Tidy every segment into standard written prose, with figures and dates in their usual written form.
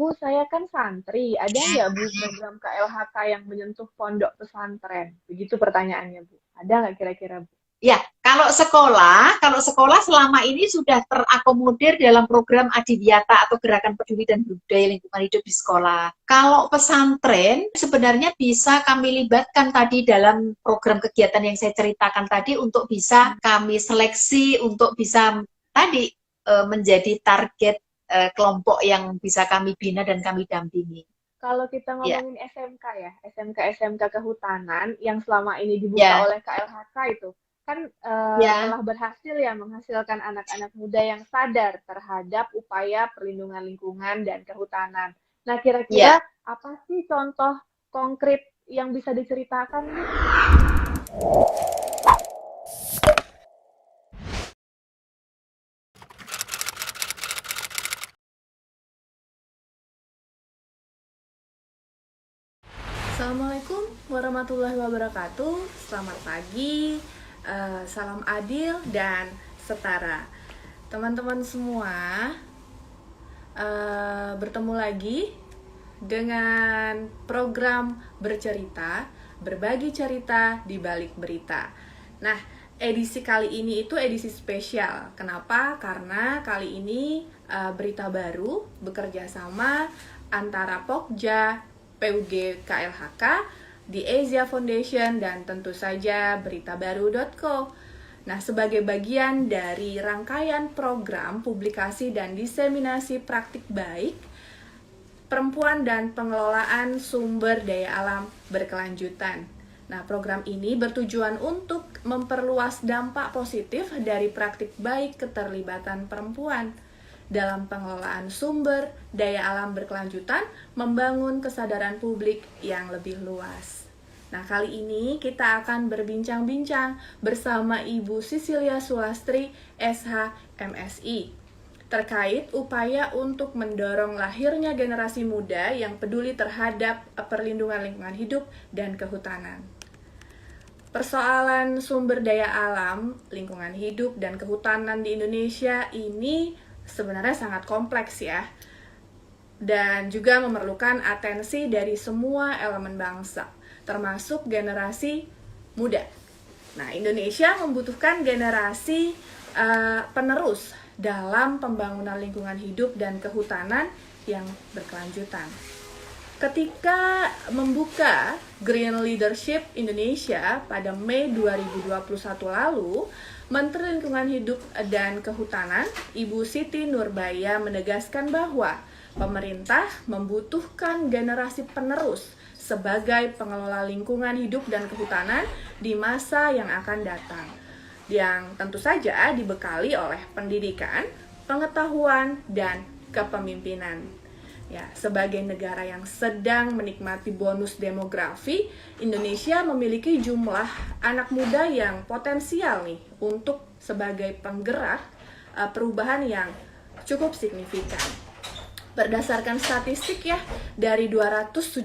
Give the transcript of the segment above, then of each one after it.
Bu, saya kan santri. Ada nggak Bu program KLHK yang menyentuh pondok pesantren? Begitu pertanyaannya Bu. Ada nggak kira-kira Bu? Ya, kalau sekolah selama ini sudah terakomodir dalam program Adiwiyata atau Gerakan Peduli dan Budaya Lingkungan Hidup di sekolah. Kalau pesantren sebenarnya bisa kami libatkan tadi dalam program kegiatan yang saya ceritakan tadi untuk bisa kami seleksi untuk bisa tadi menjadi target kelompok yang bisa kami bina dan kami dampingi. Kalau kita Ya, ngomongin SMK ya, SMK Kehutanan yang selama ini dibuka ya, oleh KLHK itu, kan ya, telah berhasil ya menghasilkan anak-anak muda yang sadar terhadap upaya perlindungan lingkungan dan kehutanan. Nah, kira-kira ya. apa sih contoh konkret yang bisa diceritakan, Bu? Assalamualaikum warahmatullahi wabarakatuh. Selamat pagi, salam adil dan setara. Teman-teman semua, bertemu lagi dengan program bercerita, berbagi cerita di balik berita. Nah, edisi kali ini itu edisi spesial. Kenapa? Karena kali ini berita baru bekerja sama antara Pokja, PUG KLHK, di Asia Foundation, dan tentu saja beritabaru.co. Nah, sebagai bagian dari rangkaian program publikasi dan diseminasi praktik baik perempuan dan pengelolaan sumber daya alam berkelanjutan. Nah, program ini bertujuan untuk memperluas dampak positif dari praktik baik keterlibatan perempuan dalam pengelolaan sumber daya alam berkelanjutan, membangun kesadaran publik yang lebih luas. Nah, kali ini kita akan berbincang-bincang bersama Ibu Sisilia Sulastri, SH, MSI, terkait upaya untuk mendorong lahirnya generasi muda yang peduli terhadap perlindungan lingkungan hidup dan kehutanan. Persoalan sumber daya alam, lingkungan hidup, dan kehutanan di Indonesia ini sebenarnya sangat kompleks ya, dan juga memerlukan atensi dari semua elemen bangsa, termasuk generasi muda. Nah, Indonesia membutuhkan generasi penerus dalam pembangunan lingkungan hidup dan kehutanan yang berkelanjutan. Ketika membuka Green Leadership Indonesia pada Mei 2021 lalu, Menteri Lingkungan Hidup dan Kehutanan, Ibu Siti Nurbaya, menegaskan bahwa pemerintah membutuhkan generasi penerus sebagai pengelola lingkungan hidup dan kehutanan di masa yang akan datang, yang tentu saja dibekali oleh pendidikan, pengetahuan, dan kepemimpinan. Ya, sebagai negara yang sedang menikmati bonus demografi, Indonesia memiliki jumlah anak muda yang potensial nih untuk sebagai penggerak perubahan yang cukup signifikan. Berdasarkan statistik ya, dari 270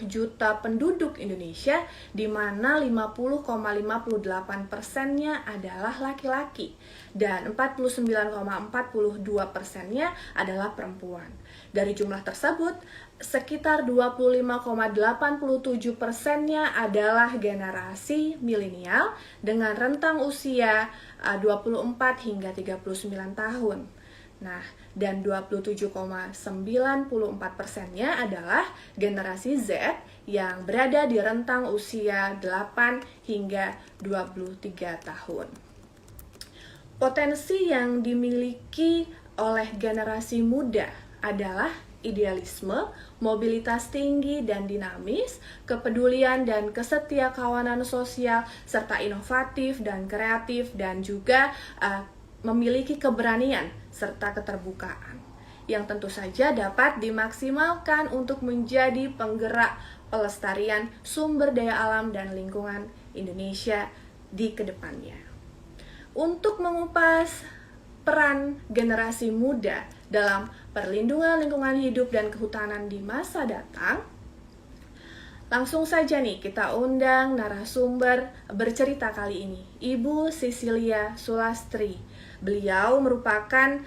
juta penduduk Indonesia, di mana 50,58%-nya adalah laki-laki dan 49,42%-nya adalah perempuan. Dari jumlah tersebut, sekitar 25,87%-nya adalah generasi milenial dengan rentang usia 24 hingga 39 tahun. Nah, dan 27,94%-nya adalah generasi Z yang berada di rentang usia 8 hingga 23 tahun. Potensi yang dimiliki oleh generasi muda adalah idealisme, mobilitas tinggi dan dinamis, kepedulian dan kesetiakawanan sosial, serta inovatif dan kreatif, dan juga memiliki keberanian serta keterbukaan yang tentu saja dapat dimaksimalkan untuk menjadi penggerak pelestarian sumber daya alam dan lingkungan Indonesia di kedepannya. Untuk mengupas peran generasi muda dalam perlindungan lingkungan hidup dan kehutanan di masa datang, langsung saja nih kita undang narasumber bercerita kali ini, Ibu Sisilia Sulastri, Beliau merupakan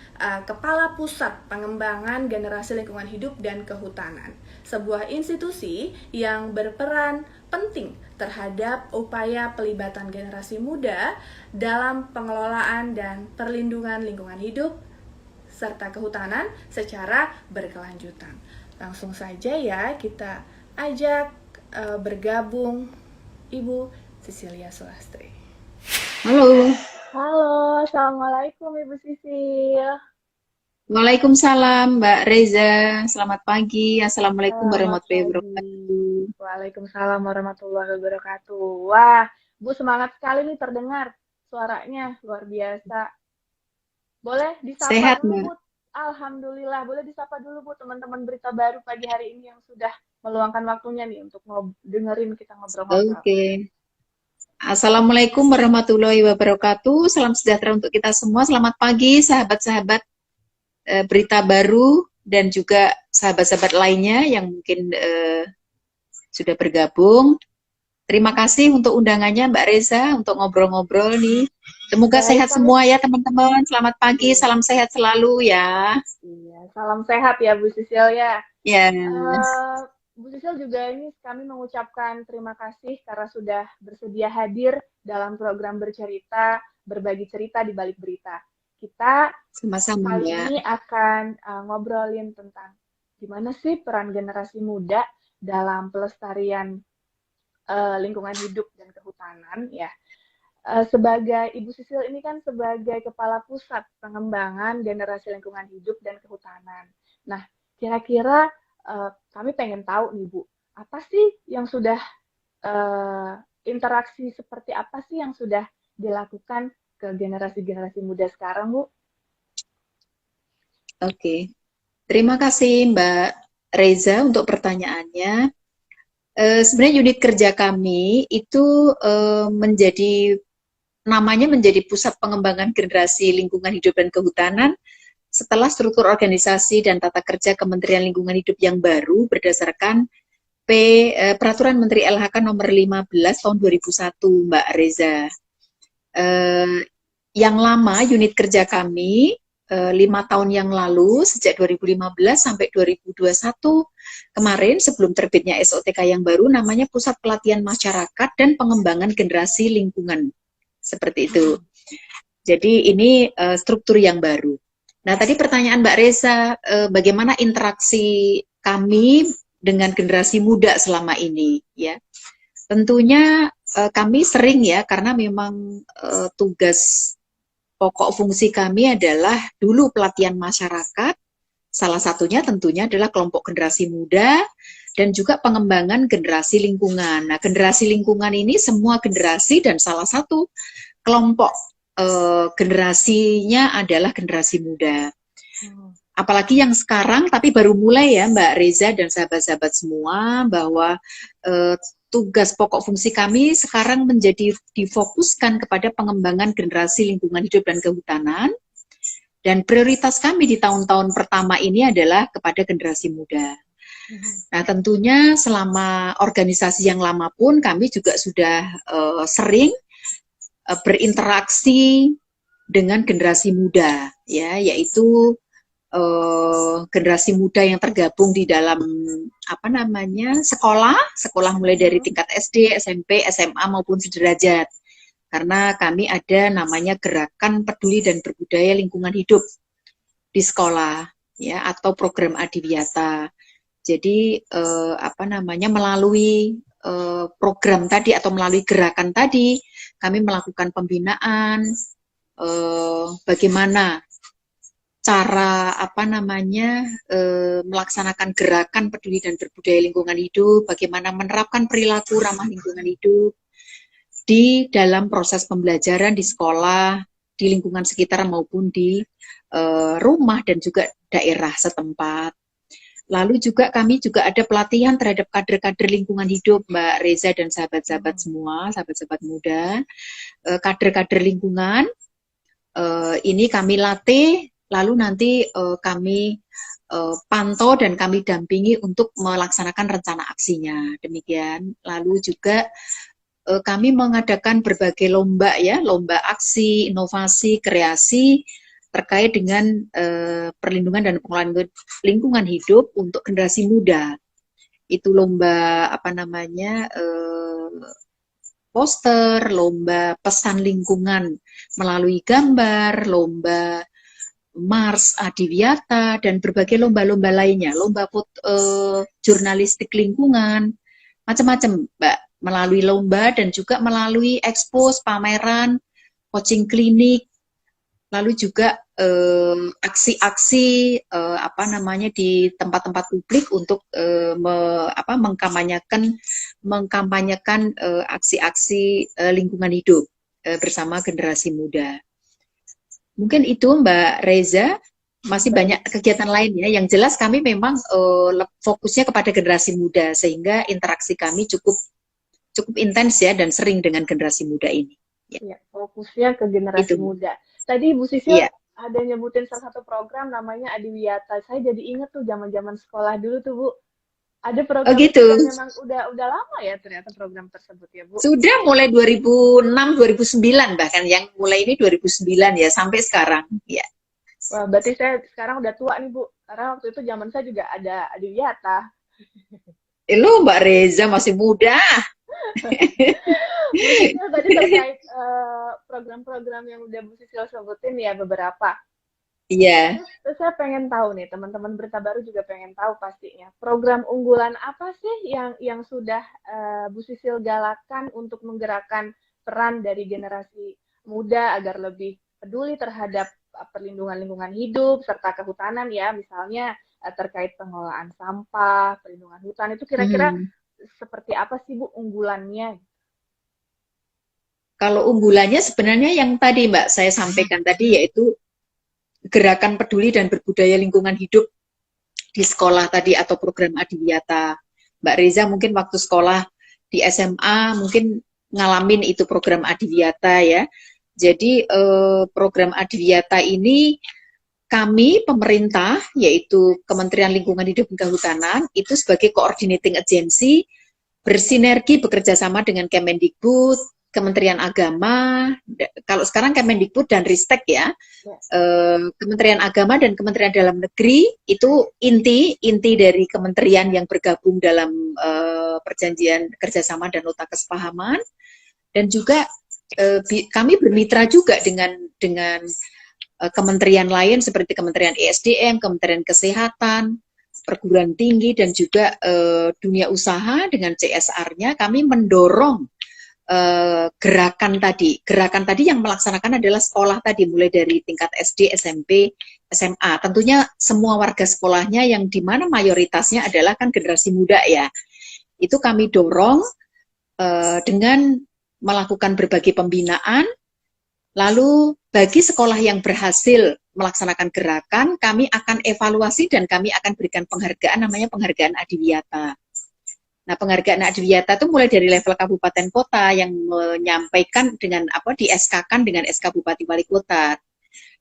Kepala Pusat Pengembangan Generasi Lingkungan Hidup dan Kehutanan, sebuah institusi yang berperan penting terhadap upaya pelibatan generasi muda dalam pengelolaan dan perlindungan lingkungan hidup serta kehutanan secara berkelanjutan. Langsung saja ya kita ajak bergabung Ibu Cecilia Sulastri. Halo. Halo, Assalamualaikum Ibu Sisil. Waalaikumsalam Mbak Reza. Selamat pagi. Assalamualaikum warahmatullahi wabarakatuh. Waalaikumsalam warahmatullahi wabarakatuh. Wah, Bu semangat sekali nih terdengar suaranya, luar biasa. Boleh disapa Sehat, dulu, Mbak. Bu? Alhamdulillah, boleh disapa dulu, Bu, teman-teman berita baru pagi hari ini yang sudah meluangkan waktunya nih untuk dengerin kita ngobrol-ngobrol. Oke. Assalamualaikum warahmatullahi wabarakatuh. Salam sejahtera untuk kita semua. Selamat pagi, sahabat-sahabat berita baru dan juga sahabat-sahabat lainnya yang mungkin sudah bergabung. Terima kasih untuk undangannya Mbak Reza untuk ngobrol-ngobrol nih. Semoga sehat semua ya teman-teman. Selamat pagi, salam sehat selalu ya. Iya, salam sehat ya Bu Sisil ya. Ya. Bu Sisil juga ini kami mengucapkan terima kasih karena sudah bersedia hadir dalam program bercerita, berbagi cerita di balik berita. Kita sama-sama kali ya. ini akan ngobrolin tentang gimana sih peran generasi muda dalam pelestarian lingkungan hidup dan kehutanan ya. Sebagai Ibu Sisil ini kan sebagai Kepala Pusat Pengembangan Generasi Lingkungan Hidup dan Kehutanan. Nah, kira-kira kami pengen tahu nih Bu, apa sih yang sudah interaksi seperti apa sih yang sudah dilakukan ke generasi-generasi muda sekarang Bu? Oke, terima kasih Mbak Reza untuk pertanyaannya. Sebenarnya unit kerja kami itu namanya menjadi Pusat Pengembangan Generasi Lingkungan Hidup dan Kehutanan setelah struktur organisasi dan tata kerja Kementerian Lingkungan Hidup yang baru berdasarkan Peraturan Menteri LHK nomor 15 tahun 2001 Mbak Reza. Yang lama unit kerja kami 5 tahun yang lalu sejak 2015 sampai 2021 kemarin sebelum terbitnya SOTK yang baru namanya Pusat Pelatihan Masyarakat dan Pengembangan Generasi Lingkungan. Seperti itu. Jadi ini struktur yang baru. Nah, tadi pertanyaan Mbak Reza, bagaimana interaksi kami dengan generasi muda selama ini, ya? Tentunya kami sering ya, karena memang tugas pokok fungsi kami adalah dulu pelatihan masyarakat, salah satunya tentunya adalah kelompok generasi muda, dan juga pengembangan generasi lingkungan. Nah, generasi lingkungan ini semua generasi dan salah satu kelompok generasinya adalah generasi muda. Apalagi yang sekarang, tapi baru mulai ya Mbak Reza dan sahabat-sahabat semua, bahwa tugas pokok fungsi kami sekarang menjadi difokuskan kepada pengembangan generasi lingkungan hidup dan kehutanan. Dan prioritas kami di tahun-tahun pertama ini adalah kepada generasi muda. Nah, tentunya selama organisasi yang lama pun kami juga sudah sering berinteraksi dengan generasi muda, ya, yaitu generasi muda yang tergabung di dalam sekolah mulai dari tingkat SD, SMP, SMA maupun sederajat. Karena kami ada namanya Gerakan Peduli dan Berbudaya Lingkungan Hidup di sekolah, ya, atau program Adiwiyata. Jadi melalui program tadi atau melalui gerakan tadi kami melakukan pembinaan bagaimana cara melaksanakan gerakan peduli dan berbudaya lingkungan hidup, bagaimana menerapkan perilaku ramah lingkungan hidup di dalam proses pembelajaran di sekolah, di lingkungan sekitar maupun di rumah dan juga daerah setempat. Lalu juga kami juga ada pelatihan terhadap kader-kader lingkungan hidup, Mbak Reza dan sahabat-sahabat semua, sahabat-sahabat muda, kader-kader lingkungan. Ini kami latih, lalu nanti kami pantau dan kami dampingi untuk melaksanakan rencana aksinya. Demikian. Lalu juga kami mengadakan berbagai lomba ya, lomba aksi, inovasi, kreasi terkait dengan perlindungan dan pengelolaan lingkungan hidup untuk generasi muda. Itu lomba apa namanya, poster, lomba pesan lingkungan melalui gambar, lomba Mars Adiwiyata, dan berbagai lomba-lomba lainnya, lomba jurnalistik lingkungan, macam-macam, Mbak, melalui lomba dan juga melalui ekspos, pameran, coaching klinik, lalu juga aksi-aksi apa namanya di tempat-tempat publik untuk mengkampanyekan aksi-aksi lingkungan hidup bersama generasi muda. Mungkin itu Mbak Reza, masih banyak kegiatan lainnya. Yang jelas kami memang fokusnya kepada generasi muda, sehingga interaksi kami cukup intens ya, dan sering dengan generasi muda ini. Ya, fokusnya ke generasi muda. Tadi Bu Sisil ada nyebutin salah satu program namanya Adiwiyata. Saya jadi inget tuh zaman-zaman sekolah dulu tuh Bu. Ada program gitu. yang memang udah lama ya ternyata program tersebut ya Bu. Sudah mulai 2006, 2009 bahkan, yang mulai ini 2009 ya sampai sekarang ya. Wah, berarti saya sekarang udah tua nih Bu. Karena waktu itu zaman saya juga ada Adiwiyata. Lu Mbak Reza masih muda. Bu Sisil tadi terkait program-program yang udah Bu Sisil sebutin ya beberapa. Iya. Terus saya pengen tahu nih, teman-teman Berita Baru juga pengen tahu pastinya. Program unggulan apa sih yang sudah Bu Sisil galakan untuk menggerakkan peran dari generasi muda agar lebih peduli terhadap perlindungan lingkungan hidup serta kehutanan ya, misalnya terkait pengelolaan sampah, perlindungan hutan, itu kira-kira seperti apa sih Bu unggulannya? Kalau unggulannya sebenarnya yang tadi Mbak saya sampaikan tadi, yaitu gerakan peduli dan berbudaya lingkungan hidup di sekolah tadi, atau program Adiwiyata. Mbak Reza mungkin waktu sekolah di SMA mungkin ngalamin itu program Adiwiyata ya. Jadi program Adiwiyata ini kami pemerintah, yaitu Kementerian Lingkungan Hidup dan Kehutanan, itu sebagai coordinating agency bersinergi bekerja sama dengan Kemendikbud, Kementerian Agama, kalau sekarang Kemendikbud dan Ristek ya, Kementerian Agama dan Kementerian Dalam Negeri, itu inti dari kementerian yang bergabung dalam perjanjian kerjasama dan nota kesepahaman. Dan juga kami bermitra juga dengan kementerian lain seperti Kementerian ESDM, Kementerian Kesehatan, perguruan tinggi, dan juga dunia usaha dengan CSR-nya. Kami mendorong gerakan tadi yang melaksanakan adalah sekolah tadi, mulai dari tingkat SD, SMP, SMA. Tentunya semua warga sekolahnya yang dimana mayoritasnya adalah kan generasi muda ya. Itu kami dorong dengan melakukan berbagai pembinaan. Lalu bagi sekolah yang berhasil melaksanakan gerakan, kami akan evaluasi dan kami akan berikan penghargaan, namanya penghargaan Adiwiyata. Nah, penghargaan Adiwiyata itu mulai dari level kabupaten kota yang menyampaikan dengan di SK-kan dengan SK Bupati Wali Kota.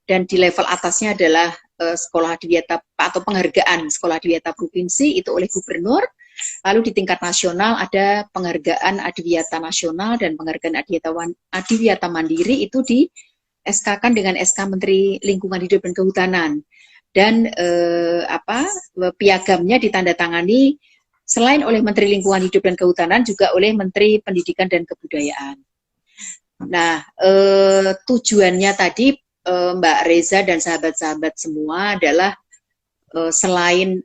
Dan di level atasnya adalah sekolah Adiwiyata atau penghargaan sekolah Adiwiyata provinsi itu oleh gubernur. Lalu di tingkat nasional ada penghargaan Adiwiyata nasional dan penghargaan Adiwiyata mandiri, itu di SK-kan dengan SK Menteri Lingkungan Hidup dan Kehutanan. Dan piagamnya ditandatangani selain oleh Menteri Lingkungan Hidup dan Kehutanan, juga oleh Menteri Pendidikan dan Kebudayaan. Nah, tujuannya tadi Mbak Reza dan sahabat-sahabat semua adalah selain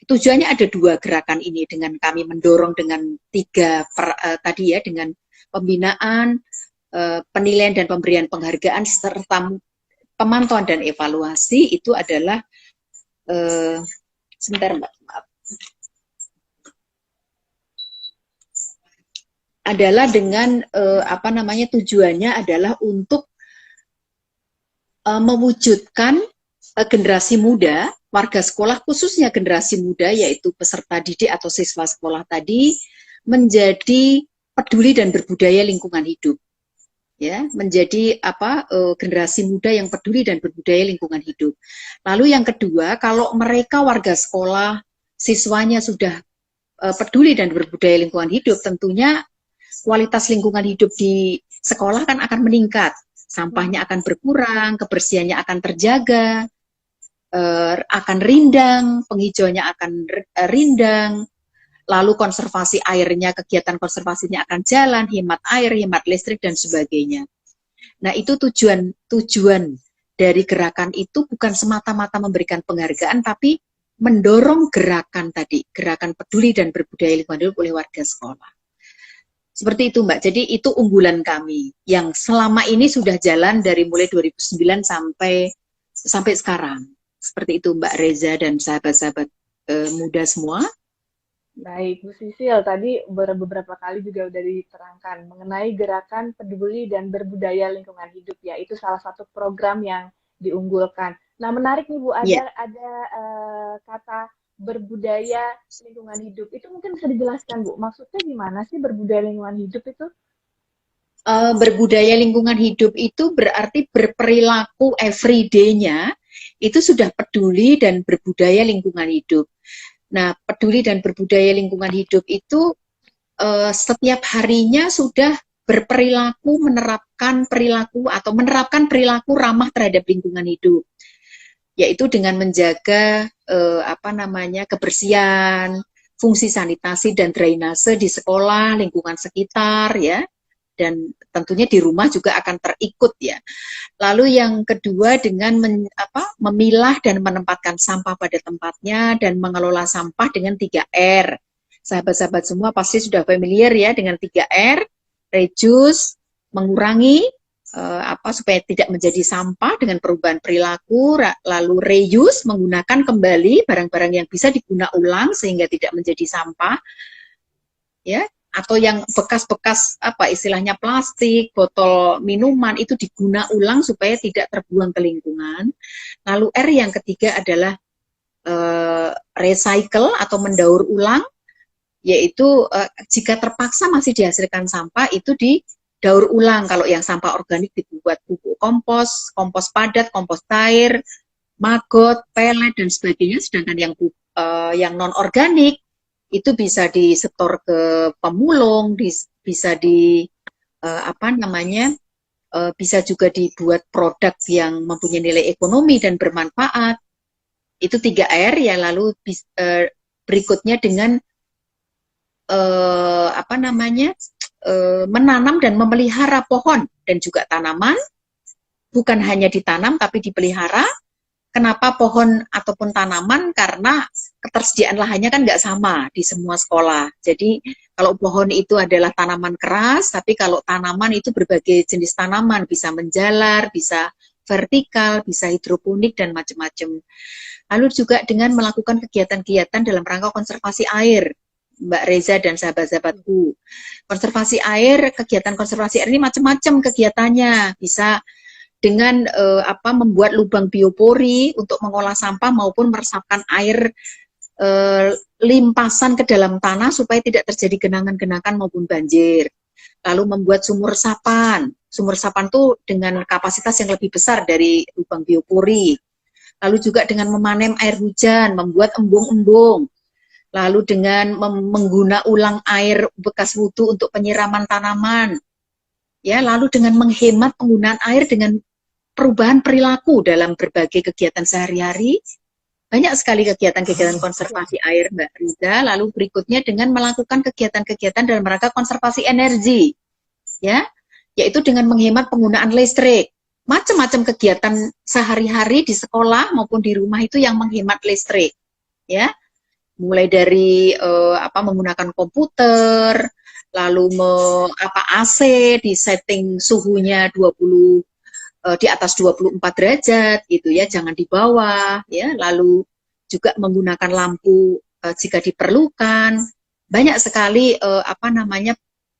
tujuannya ada dua gerakan ini, dengan kami mendorong dengan tadi ya, dengan pembinaan, penilaian dan pemberian penghargaan serta pemantauan dan evaluasi. Itu adalah sebentar Mbak, maaf. Adalah dengan tujuannya adalah untuk mewujudkan generasi muda, warga sekolah khususnya generasi muda, yaitu peserta didik atau siswa sekolah tadi, menjadi peduli dan berbudaya lingkungan hidup. Ya, menjadi generasi muda yang peduli dan berbudaya lingkungan hidup. Lalu yang kedua, kalau mereka warga sekolah, siswanya sudah peduli dan berbudaya lingkungan hidup, tentunya kualitas lingkungan hidup di sekolah kan akan meningkat, sampahnya akan berkurang, kebersihannya akan terjaga, akan rindang, penghijauannya akan rindang, lalu konservasi airnya, kegiatan konservasinya akan jalan, hemat air, hemat listrik, dan sebagainya. Nah, itu tujuan dari gerakan itu bukan semata-mata memberikan penghargaan, tapi mendorong gerakan tadi, gerakan peduli dan berbudaya lingkungan hidup oleh warga sekolah. Seperti itu, Mbak. Jadi itu unggulan kami yang selama ini sudah jalan dari mulai 2009 sampai sekarang. Seperti itu, Mbak Reza dan sahabat-sahabat muda semua. Baik, Bu Sisil, tadi beberapa kali juga sudah diterangkan mengenai gerakan peduli dan berbudaya lingkungan hidup ya. Itu salah satu program yang diunggulkan. Nah, menarik nih Bu, ada kata berbudaya lingkungan hidup. Itu mungkin bisa dijelaskan, Bu. Maksudnya gimana sih berbudaya lingkungan hidup itu? Berbudaya lingkungan hidup itu berarti berperilaku everyday-nya itu sudah peduli dan berbudaya lingkungan hidup. Nah, peduli dan berbudaya lingkungan hidup itu setiap harinya sudah berperilaku menerapkan perilaku ramah terhadap lingkungan hidup, yaitu dengan menjaga kebersihan, fungsi sanitasi dan drainase di sekolah, lingkungan sekitar ya, dan tentunya di rumah juga akan terikut ya. Lalu yang kedua dengan memilah dan menempatkan sampah pada tempatnya dan mengelola sampah dengan 3R. Sahabat-sahabat semua pasti sudah familiar ya dengan 3R, reduce, mengurangi supaya tidak menjadi sampah dengan perubahan perilaku, lalu reuse, menggunakan kembali barang-barang yang bisa digunakan ulang sehingga tidak menjadi sampah. Ya, atau yang bekas-bekas istilahnya plastik, botol minuman itu diguna ulang supaya tidak terbuang ke lingkungan. Lalu R yang ketiga adalah recycle atau mendaur ulang, yaitu jika terpaksa masih dihasilkan sampah itu didaur ulang. Kalau yang sampah organik dibuat pupuk kompos, kompos padat, kompos cair, maggot, pelet dan sebagainya. Sedangkan yang non organik itu bisa disetor ke pemulung, bisa bisa juga dibuat produk yang mempunyai nilai ekonomi dan bermanfaat. Itu 3R ya. Lalu berikutnya dengan menanam dan memelihara pohon dan juga tanaman, bukan hanya ditanam tapi dipelihara. Kenapa pohon ataupun tanaman? Karena ketersediaan lahannya kan nggak sama di semua sekolah. Jadi kalau pohon itu adalah tanaman keras, tapi kalau tanaman itu berbagai jenis tanaman, bisa menjalar, bisa vertikal, bisa hidroponik, dan macam-macam. Lalu juga dengan melakukan kegiatan-kegiatan dalam rangka konservasi air, Mbak Reza dan sahabat-sahabatku. Konservasi air, kegiatan konservasi air ini macam-macam kegiatannya. Bisa dengan membuat lubang biopori untuk mengolah sampah maupun meresapkan air limpasan ke dalam tanah supaya tidak terjadi genangan-genangan maupun banjir. Lalu membuat sumur resapan. Sumur resapan itu dengan kapasitas yang lebih besar dari lubang biopori. Lalu juga dengan memanen air hujan, membuat embung-embung. Lalu dengan mengguna ulang air bekas wudhu untuk penyiraman tanaman. Ya, lalu dengan menghemat penggunaan air dengan perubahan perilaku dalam berbagai kegiatan sehari-hari. Banyak sekali kegiatan-kegiatan konservasi air, Mbak Riza. Lalu berikutnya dengan melakukan kegiatan-kegiatan dalam rangka konservasi energi. Ya, yaitu dengan menghemat penggunaan listrik. Macam-macam kegiatan sehari-hari di sekolah maupun di rumah itu yang menghemat listrik. Ya. Mulai dari menggunakan komputer, lalu AC di setting suhunya di atas 24 derajat gitu ya, jangan di bawah ya. Lalu juga menggunakan lampu jika diperlukan. Banyak sekali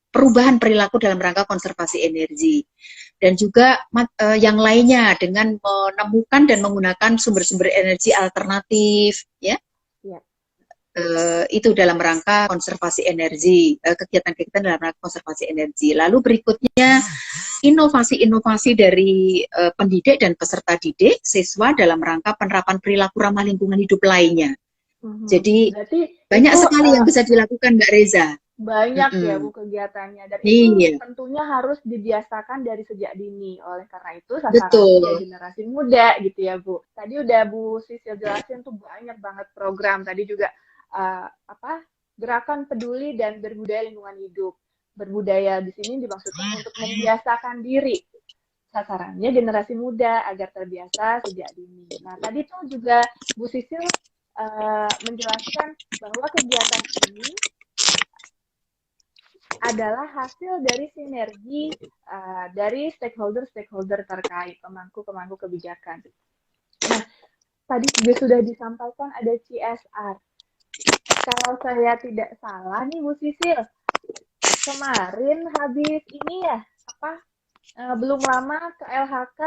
perubahan perilaku dalam rangka konservasi energi. Dan juga yang lainnya dengan menemukan dan menggunakan sumber-sumber energi alternatif ya. Itu dalam rangka konservasi energi, kegiatan-kegiatan dalam rangka konservasi energi. Lalu berikutnya inovasi-inovasi dari pendidik dan peserta didik, siswa dalam rangka penerapan perilaku ramah lingkungan hidup lainnya. Jadi Berarti banyak itu sekali yang bisa dilakukan Mbak Reza. banyak ya Bu kegiatannya, dan itu Iya, tentunya harus dibiasakan dari sejak dini. Oleh karena itu sasarannya ya betul. generasi muda gitu ya Bu. Tadi udah Bu Sisil jelasin tuh banyak banget program. Tadi juga gerakan peduli dan berbudaya lingkungan hidup. Berbudaya di sini dimaksudkan untuk membiasakan diri. Sasarannya generasi muda agar terbiasa sejak dini. Nah tadi tuh juga Bu Sisil menjelaskan bahwa kegiatan ini adalah hasil dari sinergi dari stakeholder-stakeholder terkait, pemangku-pemangku kebijakan. Nah, tadi juga sudah disampaikan ada CSR. Kalau saya tidak salah nih Bu Sisil, kemarin habis ini ya, belum lama ke LHK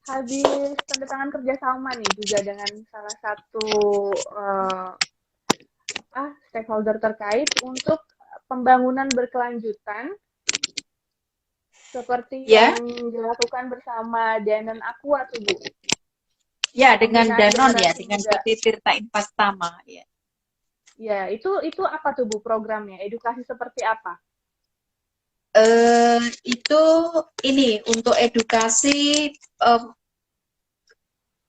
habis tanda tangan kerjasama nih juga dengan salah satu stakeholder terkait untuk pembangunan berkelanjutan seperti Ya, yang dilakukan bersama Danon Aqua tuh Bu. ya dengan Pembinaan Danon ya, generasi dengan muda. PT Tirta Investama ya. Ya, itu apa tuh Bu programnya? Edukasi seperti apa? Itu ini untuk edukasi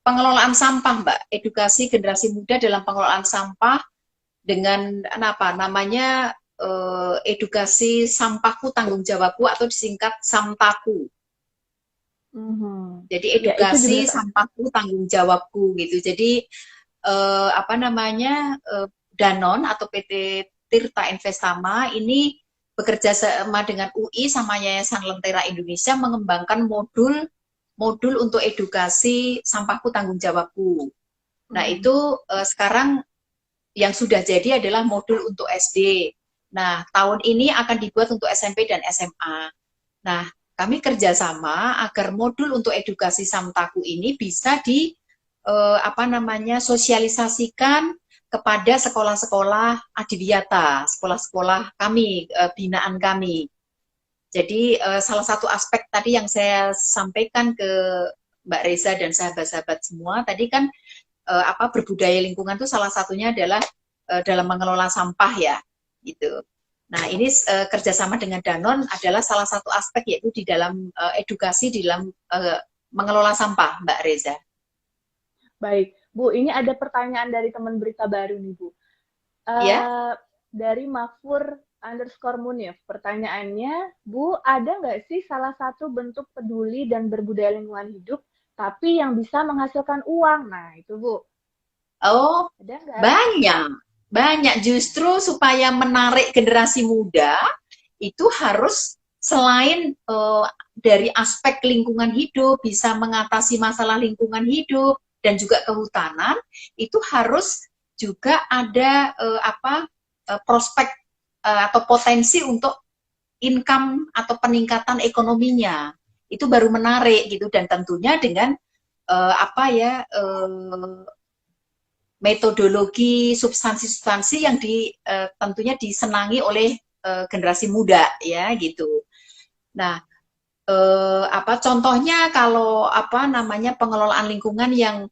pengelolaan sampah, Mbak. Edukasi generasi muda dalam pengelolaan sampah dengan apa namanya edukasi sampahku tanggung jawabku atau disingkat Samtaku. Jadi Ya, itu edukasi juga sampahku tanggung jawabku gitu. Jadi apa namanya Danon atau PT Tirta Investama ini bekerja sama dengan UI sama Yayasan Lentera Indonesia mengembangkan modul untuk edukasi sampahku tanggung jawabku. Nah itu sekarang yang sudah jadi adalah modul untuk SD. Nah tahun ini akan dibuat untuk SMP dan SMA. Nah kami kerjasama agar modul untuk edukasi Samtaku ini bisa sosialisasikan kepada sekolah-sekolah adiwiyata, sekolah-sekolah kami, binaan kami. Jadi salah satu aspek tadi yang saya sampaikan ke Mbak Reza dan sahabat-sahabat semua, tadi kan berbudaya lingkungan itu salah satunya adalah dalam mengelola sampah ya, gitu. Nah ini kerjasama dengan Danon adalah salah satu aspek yaitu di dalam edukasi di dalam mengelola sampah, Mbak Reza. baik. Bu, ini ada pertanyaan dari teman berita baru nih Bu. Ya. Dari Mafur_Munif. Pertanyaannya, Bu, ada nggak sih salah satu bentuk peduli dan berbudaya lingkungan hidup, tapi yang bisa menghasilkan uang? Nah, itu Bu. Oh, Ada nggak? Banyak. Justru supaya menarik generasi muda, itu harus selain dari aspek lingkungan hidup, bisa mengatasi masalah lingkungan hidup, dan juga kehutanan, itu harus juga ada prospek atau potensi untuk income atau peningkatan ekonominya. Itu baru menarik gitu, dan tentunya dengan metodologi substansi-substansi yang tentunya disenangi oleh generasi muda ya gitu. Nah, contohnya kalau pengelolaan lingkungan yang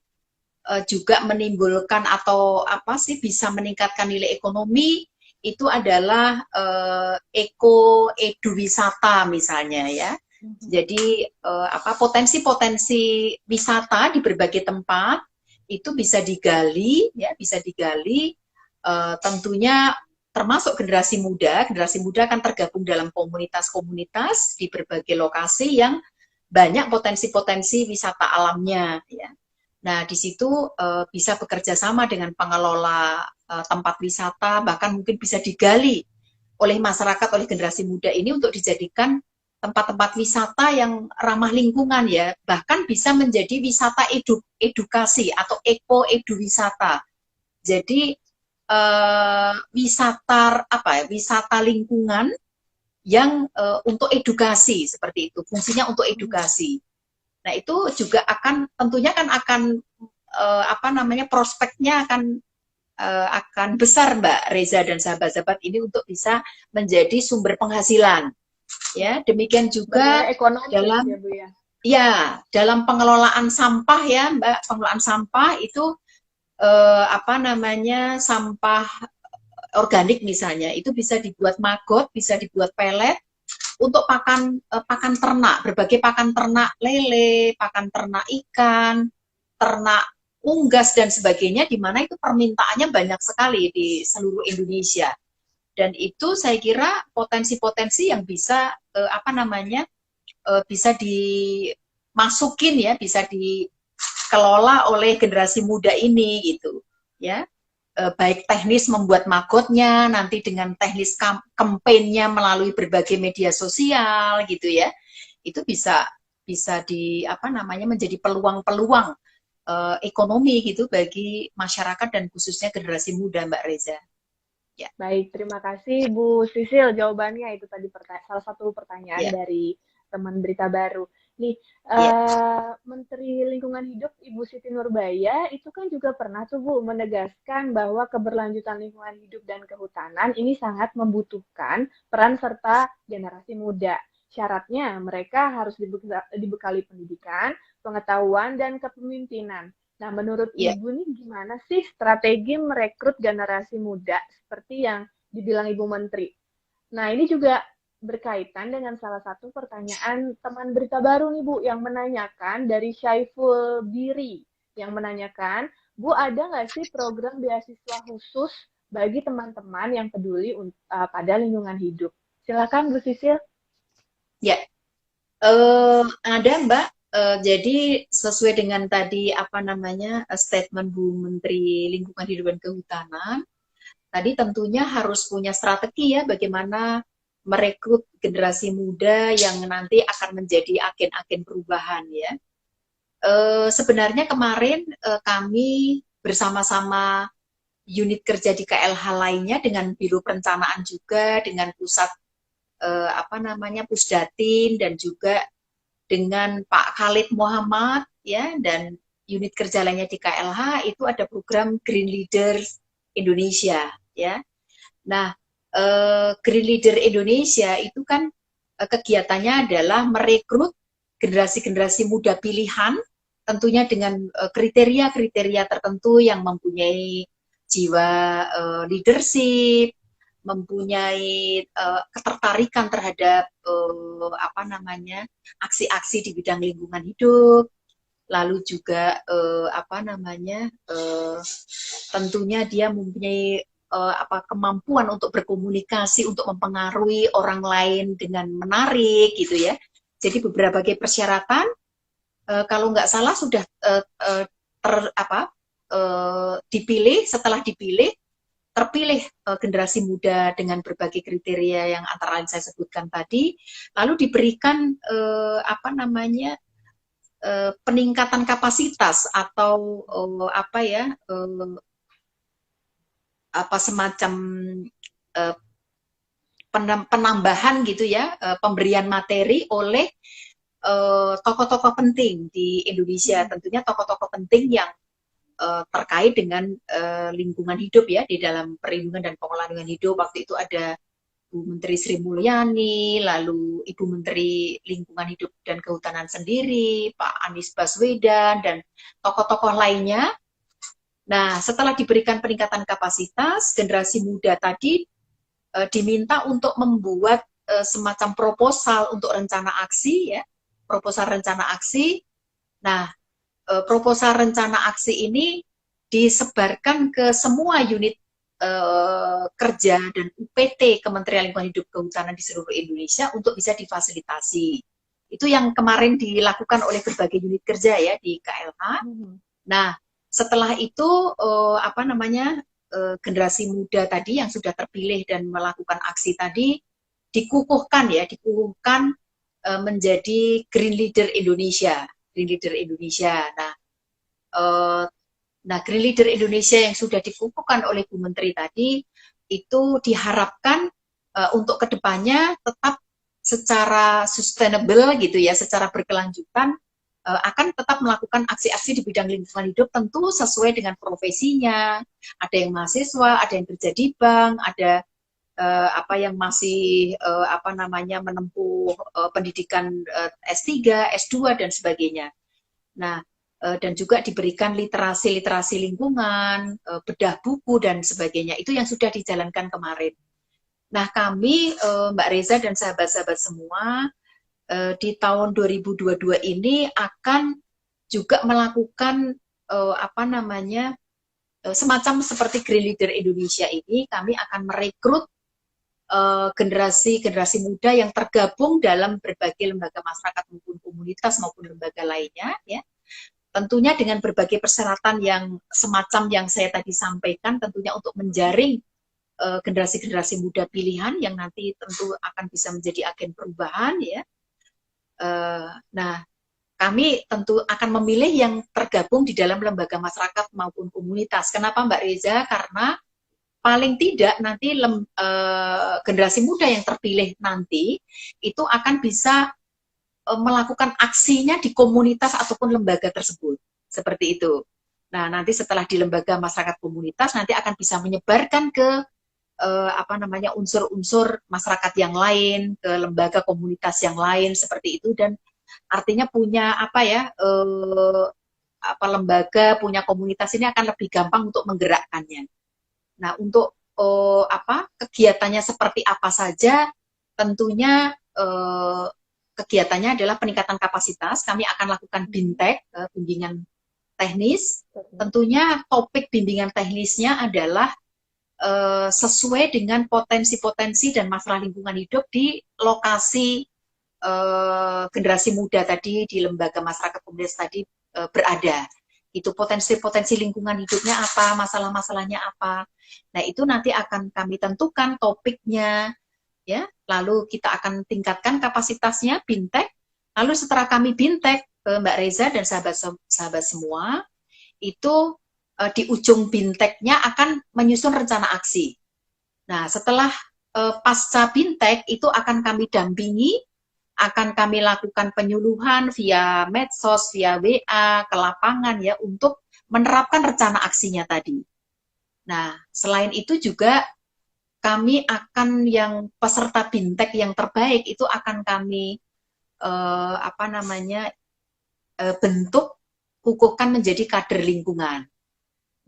juga menimbulkan atau bisa meningkatkan nilai ekonomi itu adalah ekowisata misalnya ya. Jadi potensi-potensi wisata di berbagai tempat itu bisa digali tentunya termasuk generasi muda akan tergabung dalam komunitas-komunitas di berbagai lokasi yang banyak potensi-potensi wisata alamnya ya. Nah di situ bisa bekerja sama dengan pengelola tempat wisata, bahkan mungkin bisa digali oleh masyarakat, oleh generasi muda ini untuk dijadikan tempat-tempat wisata yang ramah lingkungan ya, bahkan bisa menjadi wisata edukasi atau eko-eduwisata. Jadi wisata lingkungan yang untuk edukasi seperti itu, fungsinya untuk edukasi. Nah itu juga tentunya akan prospeknya akan besar Mbak Reza dan sahabat-sahabat ini untuk bisa menjadi sumber penghasilan. Ya, demikian juga dalam dalam pengelolaan sampah ya, Mbak, pengelolaan sampah itu apa namanya, sampah organik misalnya, itu bisa dibuat maggot, bisa dibuat pelet untuk pakan ternak, berbagai pakan ternak lele, pakan ternak ikan, ternak unggas dan sebagainya, di mana itu permintaannya banyak sekali di seluruh Indonesia. Dan itu saya kira potensi-potensi yang bisa apa namanya, bisa dimasukin ya, bisa dikelola oleh generasi muda ini gitu ya. Baik teknis membuat magotnya, nanti dengan teknis kampanyenya melalui berbagai media sosial gitu ya, itu bisa di apa namanya, menjadi peluang-peluang ekonomi gitu bagi masyarakat dan khususnya generasi muda, Mbak Reza. Ya. Baik, terima kasih Bu Sisil jawabannya. Itu tadi salah satu pertanyaan Ya. dari teman Berita Baru. Nih, Menteri Lingkungan Hidup Ibu Siti Nurbaya itu kan juga pernah tuh Bu menegaskan bahwa keberlanjutan lingkungan hidup dan kehutanan ini sangat membutuhkan peran serta generasi muda. Syaratnya mereka harus dibekali pendidikan, pengetahuan, dan kepemimpinan. Nah, menurut Ibu nih gimana sih strategi merekrut generasi muda seperti yang dibilang Ibu Menteri? Nah, ini juga berkaitan dengan salah satu pertanyaan teman Berita Baru nih Bu, yang menanyakan dari Syaiful Biri, yang menanyakan, Bu ada nggak sih program beasiswa khusus bagi teman-teman yang peduli pada lingkungan hidup? Silakan Bu Sisil. Ya, ada Mbak. Jadi sesuai dengan tadi apa namanya statement Bu Menteri Lingkungan Hidup dan Kehutanan, tadi tentunya harus punya strategi ya bagaimana merekrut generasi muda yang nanti akan menjadi agen-agen perubahan ya. Sebenarnya kemarin kami bersama-sama unit kerja di KLH lainnya dengan Biro Perencanaan juga, dengan pusat apa namanya Pusdatin, dan juga dengan Pak Khalid Muhammad ya, dan unit kerja lainnya di KLH itu ada program Green Leaders Indonesia ya. Nah, Green Leader Indonesia itu kan kegiatannya adalah merekrut generasi-generasi muda pilihan, tentunya dengan kriteria-kriteria tertentu yang mempunyai jiwa leadership, mempunyai ketertarikan terhadap apa namanya aksi-aksi di bidang lingkungan hidup, lalu juga apa namanya tentunya dia mempunyai apa kemampuan untuk berkomunikasi, untuk mempengaruhi orang lain dengan menarik gitu ya. Jadi beberapa persyaratan kalau nggak salah sudah dipilih. Setelah dipilih, terpilih generasi muda dengan berbagai kriteria yang antara lain saya sebutkan tadi, lalu diberikan apa namanya peningkatan kapasitas atau apa ya apa semacam penambahan gitu ya, pemberian materi oleh tokoh-tokoh penting di Indonesia, tentunya tokoh-tokoh penting yang terkait dengan lingkungan hidup ya, di dalam perlindungan dan pengelolaan lingkungan hidup. Waktu itu ada Bu Menteri Sri Mulyani, lalu Ibu Menteri Lingkungan Hidup dan Kehutanan sendiri, Pak Anies Baswedan, dan tokoh-tokoh lainnya. Nah, setelah diberikan peningkatan kapasitas, generasi muda tadi diminta untuk membuat semacam proposal untuk rencana aksi ya, proposal rencana aksi. Nah, proposal rencana aksi ini disebarkan ke semua unit kerja dan UPT Kementerian Lingkungan Hidup Kehutanan di seluruh Indonesia untuk bisa difasilitasi. Itu yang kemarin dilakukan oleh berbagai unit kerja ya di KLH. Nah, setelah itu apa namanya generasi muda tadi yang sudah terpilih dan melakukan aksi tadi dikukuhkan ya, dikukuhkan menjadi Green Leader Indonesia, Green Leader Indonesia. Nah, Green Leader Indonesia yang sudah dikukuhkan oleh Bu Menteri tadi itu diharapkan untuk kedepannya tetap secara sustainable gitu ya, secara berkelanjutan akan tetap melakukan aksi-aksi di bidang lingkungan hidup, tentu sesuai dengan profesinya. Ada yang mahasiswa, ada yang kerja di bank, ada apa yang masih apa namanya menempuh pendidikan S3, S2 dan sebagainya. Nah, dan juga diberikan literasi lingkungan, bedah buku dan sebagainya. Itu yang sudah dijalankan kemarin. Nah, kami Mbak Reza dan sahabat-sahabat semua di tahun 2022 ini akan juga melakukan semacam seperti Green Leader Indonesia ini. Kami akan merekrut generasi muda yang tergabung dalam berbagai lembaga masyarakat maupun komunitas maupun lembaga lainnya, ya. Tentunya dengan berbagai persyaratan yang semacam yang saya tadi sampaikan, tentunya untuk menjaring generasi-generasi muda pilihan yang nanti tentu akan bisa menjadi agen perubahan, ya. Nah, kami tentu akan memilih yang tergabung di dalam lembaga masyarakat maupun komunitas. Kenapa Mbak Reza? Karena paling tidak nanti generasi muda yang terpilih nanti itu akan bisa melakukan aksinya di komunitas ataupun lembaga tersebut. Seperti itu. Nah, nanti setelah di lembaga masyarakat komunitas, nanti akan bisa menyebarkan ke unsur-unsur masyarakat yang lain, ke lembaga komunitas yang lain, seperti itu. Dan artinya punya lembaga, punya komunitas ini akan lebih gampang untuk menggerakkannya. Nah, untuk kegiatannya seperti apa saja, tentunya kegiatannya adalah peningkatan kapasitas. Kami akan lakukan BIMTEK, bimbingan teknis. Tentunya topik bimbingan teknisnya adalah sesuai dengan potensi-potensi dan masalah lingkungan hidup di lokasi generasi muda tadi, di lembaga masyarakat komunitas tadi berada. Itu potensi-potensi lingkungan hidupnya apa, masalah-masalahnya apa. Nah, itu nanti akan kami tentukan topiknya, ya, lalu kita akan tingkatkan kapasitasnya BIMTEK. Lalu setelah kami BIMTEK, Mbak Reza dan sahabat-sahabat semua, itu di ujung BIMTEK-nya akan menyusun rencana aksi. Nah, setelah pasca BIMTEK itu akan kami dampingi, akan kami lakukan penyuluhan via medsos, via WA, ke lapangan, ya, untuk menerapkan rencana aksinya tadi. Nah, selain itu juga kami akan yang peserta BIMTEK yang terbaik itu akan kami bentuk, kukuhkan menjadi kader lingkungan.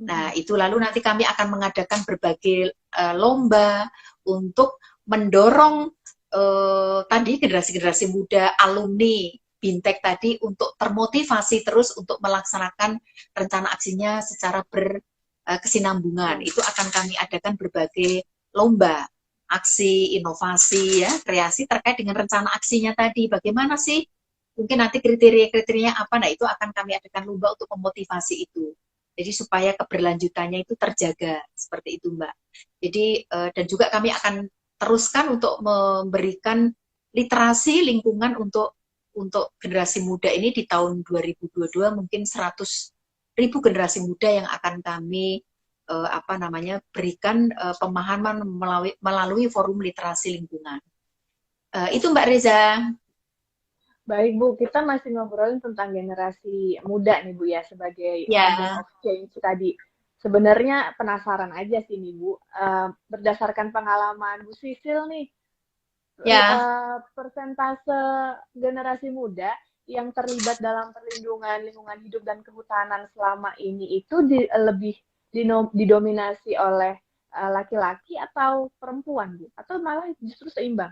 Nah, itu lalu nanti kami akan mengadakan berbagai lomba untuk mendorong tadi generasi-generasi muda alumni BIMTEK tadi untuk termotivasi terus untuk melaksanakan rencana aksinya secara berkesinambungan. Itu akan kami adakan berbagai lomba, aksi, inovasi, ya, kreasi terkait dengan rencana aksinya tadi. Bagaimana sih? Mungkin nanti kriteria-kriterianya apa? Nah, itu akan kami adakan lomba untuk memotivasi itu. Jadi supaya keberlanjutannya itu terjaga, seperti itu, Mbak. Jadi dan juga kami akan teruskan untuk memberikan literasi lingkungan untuk generasi muda ini di tahun 2022 mungkin 100.000 generasi muda yang akan kami berikan pemahaman melalui forum literasi lingkungan. Itu Mbak Reza. Baik Bu, kita masih ngobrolin tentang generasi muda nih Bu ya, sebagai agent of change tadi. Sebenarnya penasaran aja sih nih Bu, berdasarkan pengalaman Bu Sisil nih, persentase generasi muda yang terlibat dalam perlindungan lingkungan hidup dan kehutanan selama ini itu lebih didominasi oleh laki-laki atau perempuan, Bu? Atau malah justru seimbang?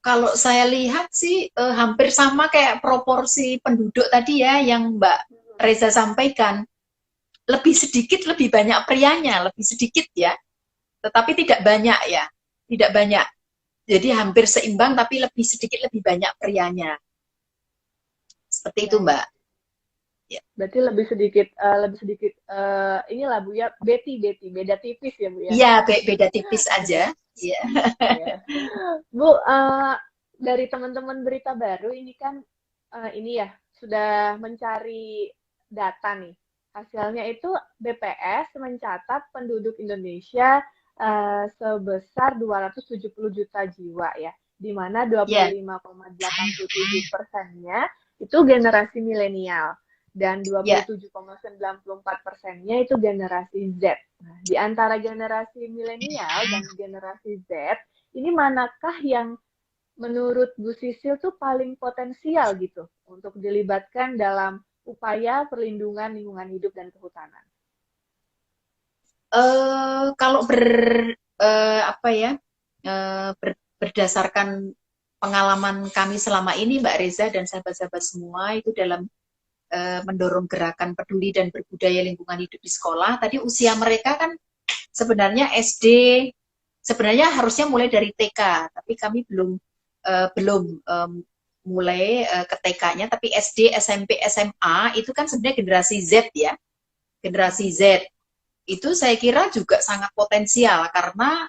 Kalau saya lihat sih hampir sama kayak proporsi penduduk tadi ya yang Mbak Reza sampaikan. Lebih sedikit, lebih banyak prianya, lebih sedikit ya. Tetapi tidak banyak ya, tidak banyak. Jadi hampir seimbang tapi lebih sedikit, lebih banyak prianya. Seperti itu Mbak. Ya. Berarti lebih sedikit inilah Bu ya, beda tipis ya Bu ya. Iya, beda tipis aja. Iya. Bu, dari teman-teman Berita Baru ini kan ini ya sudah mencari data nih. Hasilnya itu BPS mencatat penduduk Indonesia sebesar 270 juta jiwa ya, di mana 25,87%-nya itu generasi milenial dan 27,94%-nya itu generasi Z. Nah, di antara generasi milenial dan generasi Z, ini manakah yang menurut Bu Sisil tuh paling potensial gitu untuk dilibatkan dalam upaya perlindungan lingkungan hidup dan kehutanan? Kalau apa ya, berdasarkan pengalaman kami selama ini, Mbak Reza dan sahabat-sahabat semua, itu dalam mendorong gerakan peduli dan berbudaya lingkungan hidup di sekolah. Tadi usia mereka kan sebenarnya SD, sebenarnya harusnya mulai dari TK, tapi kami belum mulai ke TK-nya, tapi SD, SMP, SMA itu kan sebenarnya generasi Z ya, generasi Z. Itu saya kira juga sangat potensial karena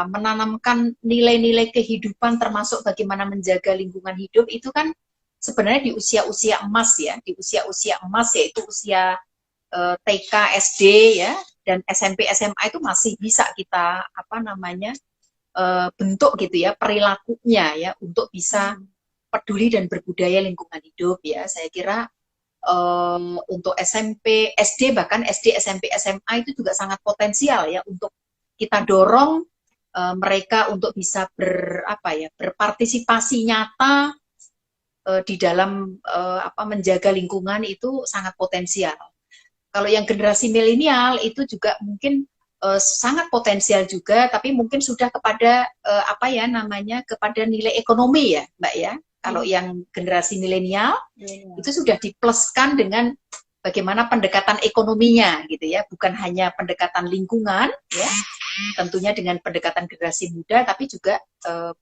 menanamkan nilai-nilai kehidupan termasuk bagaimana menjaga lingkungan hidup itu kan sebenarnya di usia-usia emas ya, di usia-usia emas yaitu usia TK, SD ya, dan SMP, SMA itu masih bisa kita bentuk gitu ya perilakunya ya untuk bisa peduli dan berbudaya lingkungan hidup ya. Saya kira untuk SMP, SD, bahkan SD, SMP, SMA itu juga sangat potensial ya untuk kita dorong mereka untuk bisa berpartisipasi nyata di dalam menjaga lingkungan itu sangat potensial. Kalau yang generasi milenial itu juga mungkin sangat potensial juga, tapi mungkin sudah kepada kepada nilai ekonomi ya, Mbak ya. Kalau yang generasi milenial itu sudah dipluskan dengan bagaimana pendekatan ekonominya gitu ya, bukan hanya pendekatan lingkungan ya, tentunya dengan pendekatan generasi muda, tapi juga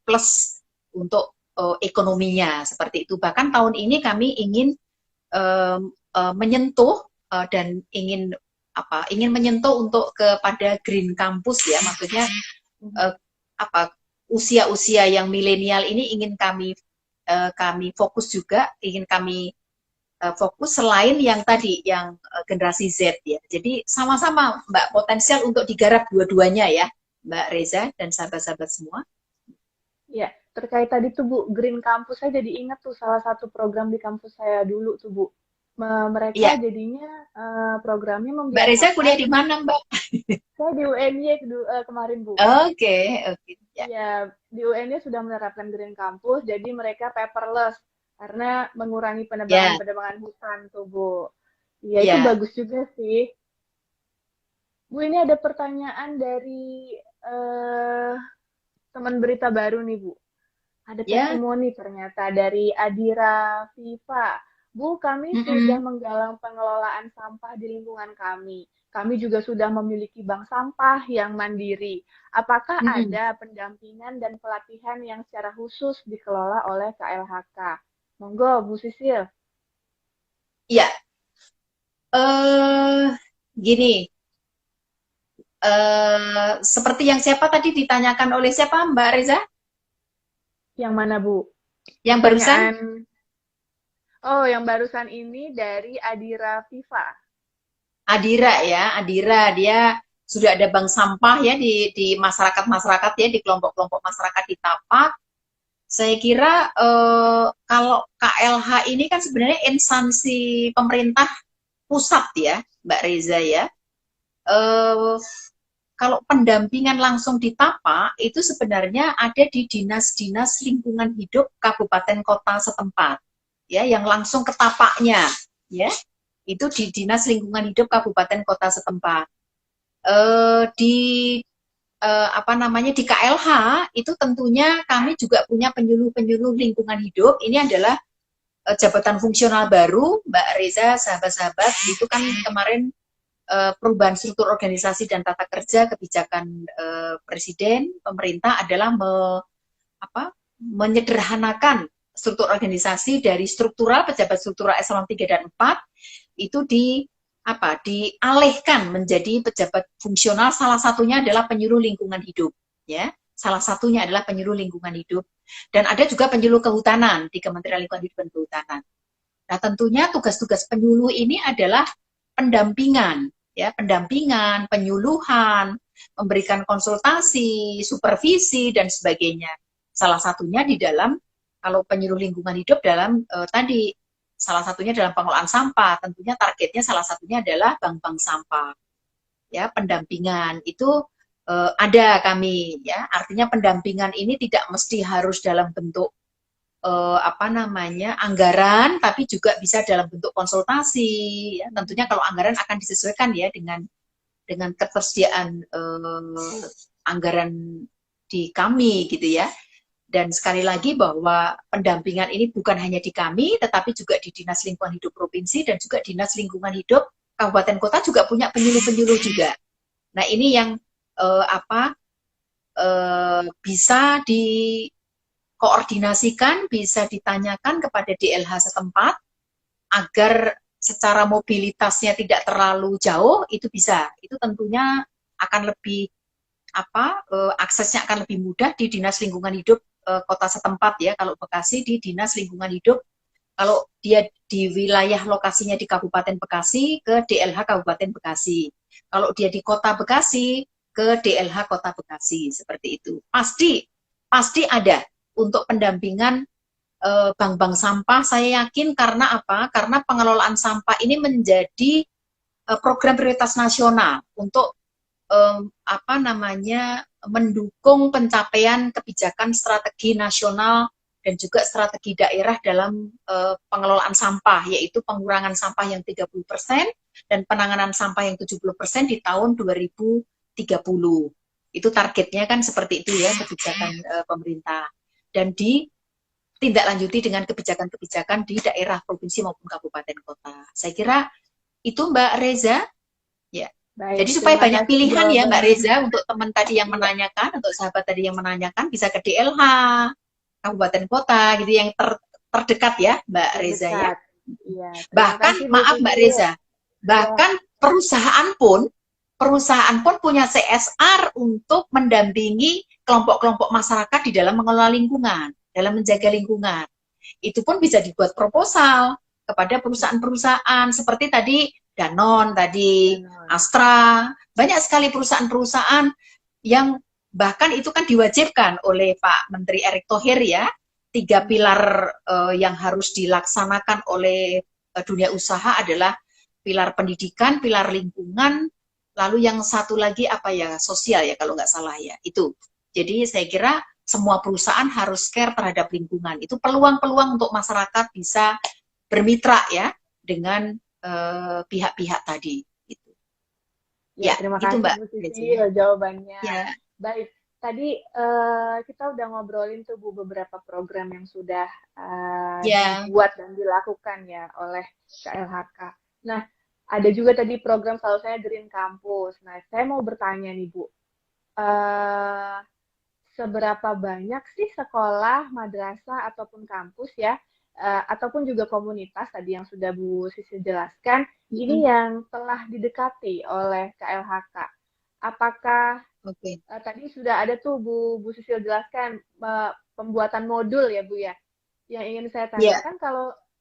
plus untuk ekonominya seperti itu. Bahkan tahun ini kami ingin menyentuh dan ingin menyentuh untuk kepada green campus ya, maksudnya usia-usia yang milenial ini ingin kami fokus juga, ingin kami fokus selain yang tadi yang generasi Z ya. Jadi sama-sama Mbak potensial untuk digarap dua-duanya ya, Mbak Reza dan sahabat-sahabat semua. Ya, terkait tadi tuh Bu, Green Campus, saya jadi ingat tuh salah satu program di kampus saya dulu tuh Bu. Mereka jadinya programnya membiasakan. Mbak Reza kuliah di mana Mbak? Saya di UNY kemarin Bu. Oke. Ya, di UNY sudah menerapkan Green Campus, jadi mereka paperless karena mengurangi penebangan hutan tuh Bu. Ya, itu bagus juga sih. Bu, ini ada pertanyaan dari teman berita baru nih Bu. Ada testimoni ternyata dari Adira Viva. Bu, kami sudah menggalang pengelolaan sampah di lingkungan kami. Kami juga sudah memiliki bank sampah yang mandiri. Apakah ada pendampingan dan pelatihan yang secara khusus dikelola oleh KLHK? Monggo, Bu Sisil. Iya. Gini. Seperti yang siapa tadi ditanyakan oleh siapa Mbak Reza? Yang mana Bu? Yang barusan? Oh, yang barusan ini dari Adira Viva. Adira ya, Adira dia sudah ada bank sampah ya di masyarakat ya, di kelompok-kelompok masyarakat di Tapak. Saya kira kalau KLH ini kan sebenarnya instansi pemerintah pusat ya, Mbak Reza ya. Kalau pendampingan langsung di Tapak itu sebenarnya ada di dinas-dinas lingkungan hidup kabupaten kota setempat ya, yang langsung ke Tapaknya ya, itu di dinas lingkungan hidup kabupaten kota setempat. Di KLH itu tentunya kami juga punya penyuluh lingkungan hidup. Ini adalah jabatan fungsional baru Mbak Reza, sahabat-sahabat. Itu kan kemarin perubahan struktur organisasi dan tata kerja kebijakan Presiden, pemerintah adalah menyederhanakan struktur organisasi dari struktural, pejabat struktural eselon 3 dan 4 itu dialihkan menjadi pejabat fungsional, salah satunya adalah penyuluh lingkungan hidup ya. Salah satunya adalah penyuluh lingkungan hidup, dan ada juga penyuluh kehutanan di Kementerian Lingkungan Hidup dan Kehutanan. Nah, tentunya tugas-tugas penyuluh ini adalah pendampingan ya, penyuluhan, memberikan konsultasi, supervisi dan sebagainya. Salah satunya di dalam, kalau penyuluh lingkungan hidup dalam salah satunya dalam pengelolaan sampah, tentunya targetnya salah satunya adalah bank-bank sampah. Ya, pendampingan itu ada kami ya. Artinya pendampingan ini tidak mesti harus dalam bentuk anggaran, tapi juga bisa dalam bentuk konsultasi. Ya. Tentunya kalau anggaran akan disesuaikan ya dengan ketersediaan anggaran di kami gitu ya. Dan sekali lagi bahwa pendampingan ini bukan hanya di kami, tetapi juga di Dinas Lingkungan Hidup Provinsi dan juga Dinas Lingkungan Hidup Kabupaten Kota juga punya penyuluh-penyuluh juga. Nah ini yang bisa dikoordinasikan, bisa ditanyakan kepada DLH setempat agar secara mobilitasnya tidak terlalu jauh, itu bisa. Itu tentunya akan lebih aksesnya akan lebih mudah di Dinas Lingkungan Hidup kota setempat ya. Kalau Bekasi di Dinas Lingkungan Hidup, kalau dia di wilayah lokasinya di Kabupaten Bekasi ke DLH Kabupaten Bekasi. Kalau dia di Kota Bekasi ke DLH Kota Bekasi, seperti itu. Pasti ada untuk pendampingan bank-bank sampah, saya yakin. Karena apa? Karena pengelolaan sampah ini menjadi program prioritas nasional untuk mendukung pencapaian kebijakan strategi nasional dan juga strategi daerah dalam pengelolaan sampah, yaitu pengurangan sampah yang 30% dan penanganan sampah yang 70% di tahun 2030. Itu targetnya kan seperti itu ya, kebijakan pemerintah. Dan ditindaklanjuti dengan kebijakan-kebijakan di daerah, provinsi maupun kabupaten kota. Saya kira itu Mbak Reza. Ya. Baik, jadi supaya banyak pilihan ya Mbak Reza, untuk teman tadi yang menanyakan, untuk sahabat tadi yang menanyakan, bisa ke DLH, kabupaten kota gitu yang terdekat ya Mbak Reza ya. Iya, bahkan maaf Mbak Reza, bahkan perusahaan pun punya CSR untuk mendampingi kelompok-kelompok masyarakat di dalam mengelola lingkungan, dalam menjaga lingkungan. Itu pun bisa dibuat proposal kepada perusahaan-perusahaan seperti tadi Danone tadi, Astra, banyak sekali perusahaan-perusahaan yang bahkan itu kan diwajibkan oleh Pak Menteri Erick Thohir ya, 3 pilar yang harus dilaksanakan oleh dunia usaha adalah pilar pendidikan, pilar lingkungan, lalu yang satu lagi sosial ya kalau nggak salah ya, itu. Jadi saya kira semua perusahaan harus care terhadap lingkungan. Itu peluang-peluang untuk masyarakat bisa bermitra ya dengan pihak-pihak tadi. Gitu. Ya, terima kasih Mbak Sisi jawabannya. Ya. Baik, tadi kita udah ngobrolin tuh Bu beberapa program yang sudah dibuat dan dilakukan ya oleh KLHK. Nah, ada juga tadi program Selalu Saya Green Campus. Nah, saya mau bertanya nih Bu, seberapa banyak sih sekolah, madrasah ataupun kampus ya, ataupun juga komunitas tadi yang sudah Bu Sisi jelaskan, ini yang telah didekati oleh KLHK. Apakah tadi sudah ada tuh Bu Sisi jelaskan pembuatan modul ya Bu ya? Yang ingin saya tanyakan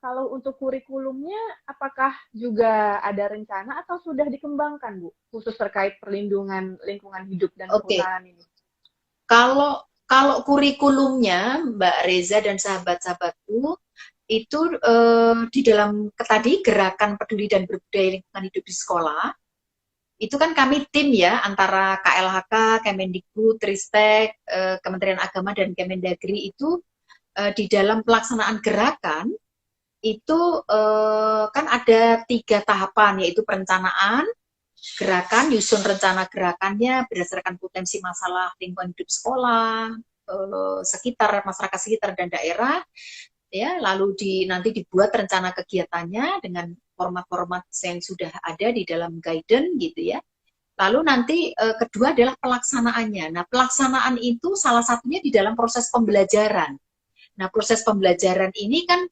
kalau untuk kurikulumnya apakah juga ada rencana atau sudah dikembangkan Bu, khusus terkait perlindungan lingkungan hidup dan kehutanan ini? Kalau kurikulumnya Mbak Reza dan sahabat-sahabatku itu di dalam tadi gerakan peduli dan berbudaya lingkungan hidup di sekolah, itu kan kami tim ya antara KLHK, Kemendikbud, Ristek, Kementerian Agama dan Kemendagri itu di dalam pelaksanaan gerakan itu kan ada 3 tahapan, yaitu perencanaan gerakan, nyusun rencana gerakannya berdasarkan potensi masalah lingkungan hidup sekolah, masyarakat sekitar dan daerah. Ya, lalu nanti dibuat rencana kegiatannya dengan format-format yang sudah ada di dalam guidance gitu ya. Lalu nanti kedua adalah pelaksanaannya. Nah, pelaksanaan itu salah satunya di dalam proses pembelajaran. Nah, proses pembelajaran ini kan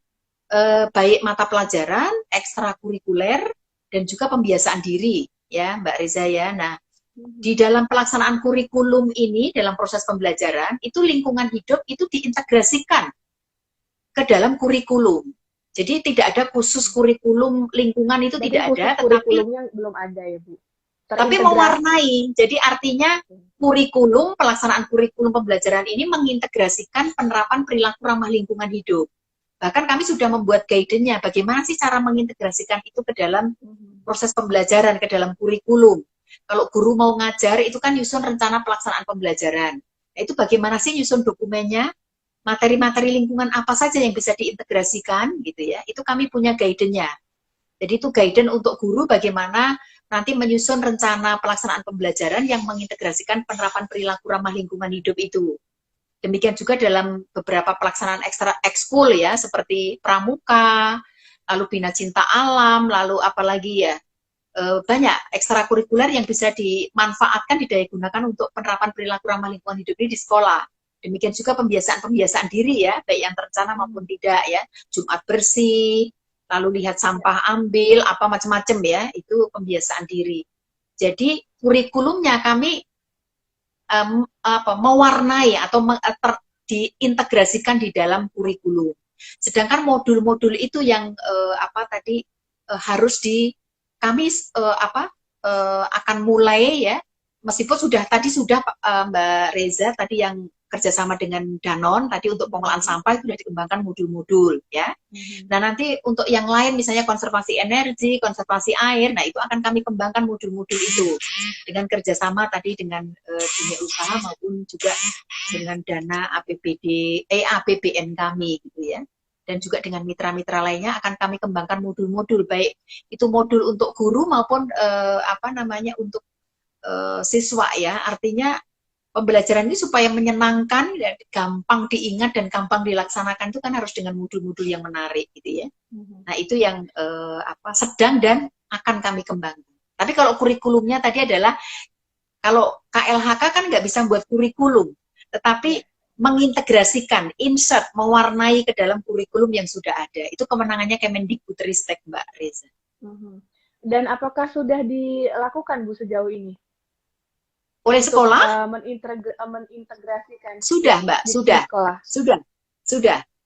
baik mata pelajaran, ekstrakurikuler, dan juga pembiasaan diri ya Mbak Reza ya. Nah, di dalam pelaksanaan kurikulum ini, dalam proses pembelajaran, itu lingkungan hidup itu diintegrasikan ke dalam kurikulum. Jadi tidak ada khusus kurikulum lingkungan itu. Berarti tidak ada, kurikulumnya belum ada ya Bu. Tapi mewarnai. Jadi artinya kurikulum, pelaksanaan kurikulum pembelajaran ini mengintegrasikan penerapan perilaku ramah lingkungan hidup. Bahkan kami sudah membuat guidance-nya bagaimana sih cara mengintegrasikan itu ke dalam proses pembelajaran, ke dalam kurikulum. Kalau guru mau ngajar itu kan nyusun rencana pelaksanaan pembelajaran. Nah, itu bagaimana sih nyusun dokumennya? materi-materi lingkungan apa saja yang bisa diintegrasikan gitu ya, itu kami punya guidance-nya. Jadi itu guidance untuk guru bagaimana nanti menyusun rencana pelaksanaan pembelajaran yang mengintegrasikan penerapan perilaku ramah lingkungan hidup itu. Demikian juga dalam beberapa pelaksanaan ekstra ekskul ya, seperti pramuka, lalu bina cinta alam, lalu apalagi ya, banyak ekstrakurikuler yang bisa dimanfaatkan, didaya gunakan untuk penerapan perilaku ramah lingkungan hidup ini di sekolah. Demikian juga pembiasaan-pembiasaan diri ya, baik yang terencana maupun tidak ya. Jumat bersih, lalu lihat sampah ambil, apa macam-macam ya, itu pembiasaan diri. Jadi kurikulumnya kami mewarnai atau diintegrasikan di dalam kurikulum. Sedangkan modul-modul itu yang harus kami akan mulai ya, meskipun sudah Mbak Reza tadi yang kerjasama dengan Danon tadi untuk pengelolaan sampah itu sudah dikembangkan modul-modul ya. Nah nanti untuk yang lain misalnya konservasi energi, konservasi air, nah itu akan kami kembangkan modul-modul itu dengan kerjasama tadi dengan dunia usaha maupun juga dengan dana APBN kami gitu ya. Dan juga dengan mitra-mitra lainnya akan kami kembangkan modul-modul, baik itu modul untuk guru maupun untuk siswa ya. Artinya pembelajaran ini supaya menyenangkan, gampang diingat dan gampang dilaksanakan itu kan harus dengan modul-modul yang menarik gitu ya. Nah itu yang sedang dan akan kami kembangkan. Tapi kalau kurikulumnya tadi adalah, kalau KLHK kan nggak bisa buat kurikulum, tetapi mengintegrasikan, insert, mewarnai ke dalam kurikulum yang sudah ada. Itu kemenangannya Kemendikbudristek, Mbak Reza. Dan apakah sudah dilakukan Bu sejauh ini? Oleh sekolah? Mengintegrasikan. Sudah, Mbak, sudah.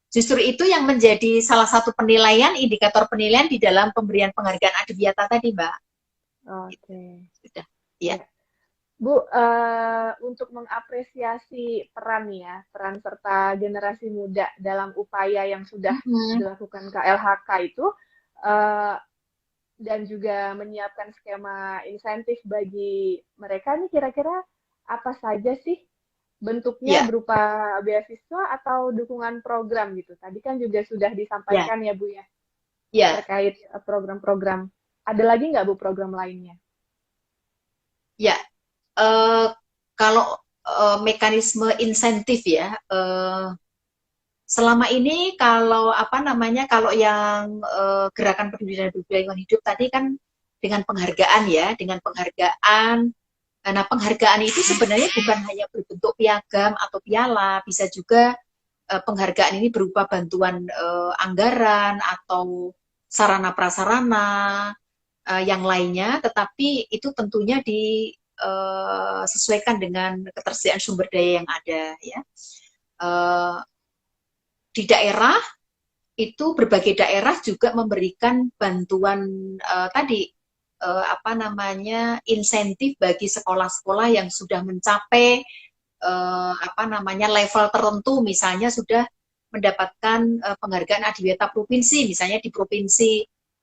Justru itu yang menjadi salah satu penilaian, indikator penilaian di dalam pemberian penghargaan Adiwiyata tadi, Mbak. Oke. Sudah, ya. Bu, untuk mengapresiasi peran serta generasi muda dalam upaya yang sudah dilakukan KLHK itu, dan juga menyiapkan skema insentif bagi mereka nih, kira-kira apa saja sih bentuknya, berupa beasiswa atau dukungan program gitu? Tadi kan juga sudah disampaikan ya Bu ya, terkait program-program. Ada lagi nggak Bu program lainnya? Ya, kalau mekanisme insentif ya, selama ini kalau kalau yang gerakan peduli dan budaya lingkungan hidup tadi kan dengan penghargaan ya, Nah penghargaan itu sebenarnya bukan hanya berbentuk piagam atau piala, bisa juga penghargaan ini berupa bantuan anggaran atau sarana prasarana yang lainnya, tetapi itu tentunya disesuaikan dengan ketersediaan sumber daya yang ada ya. Di daerah itu berbagai daerah juga memberikan bantuan insentif bagi sekolah-sekolah yang sudah mencapai level tertentu, misalnya sudah mendapatkan penghargaan Adiwiyata provinsi, misalnya di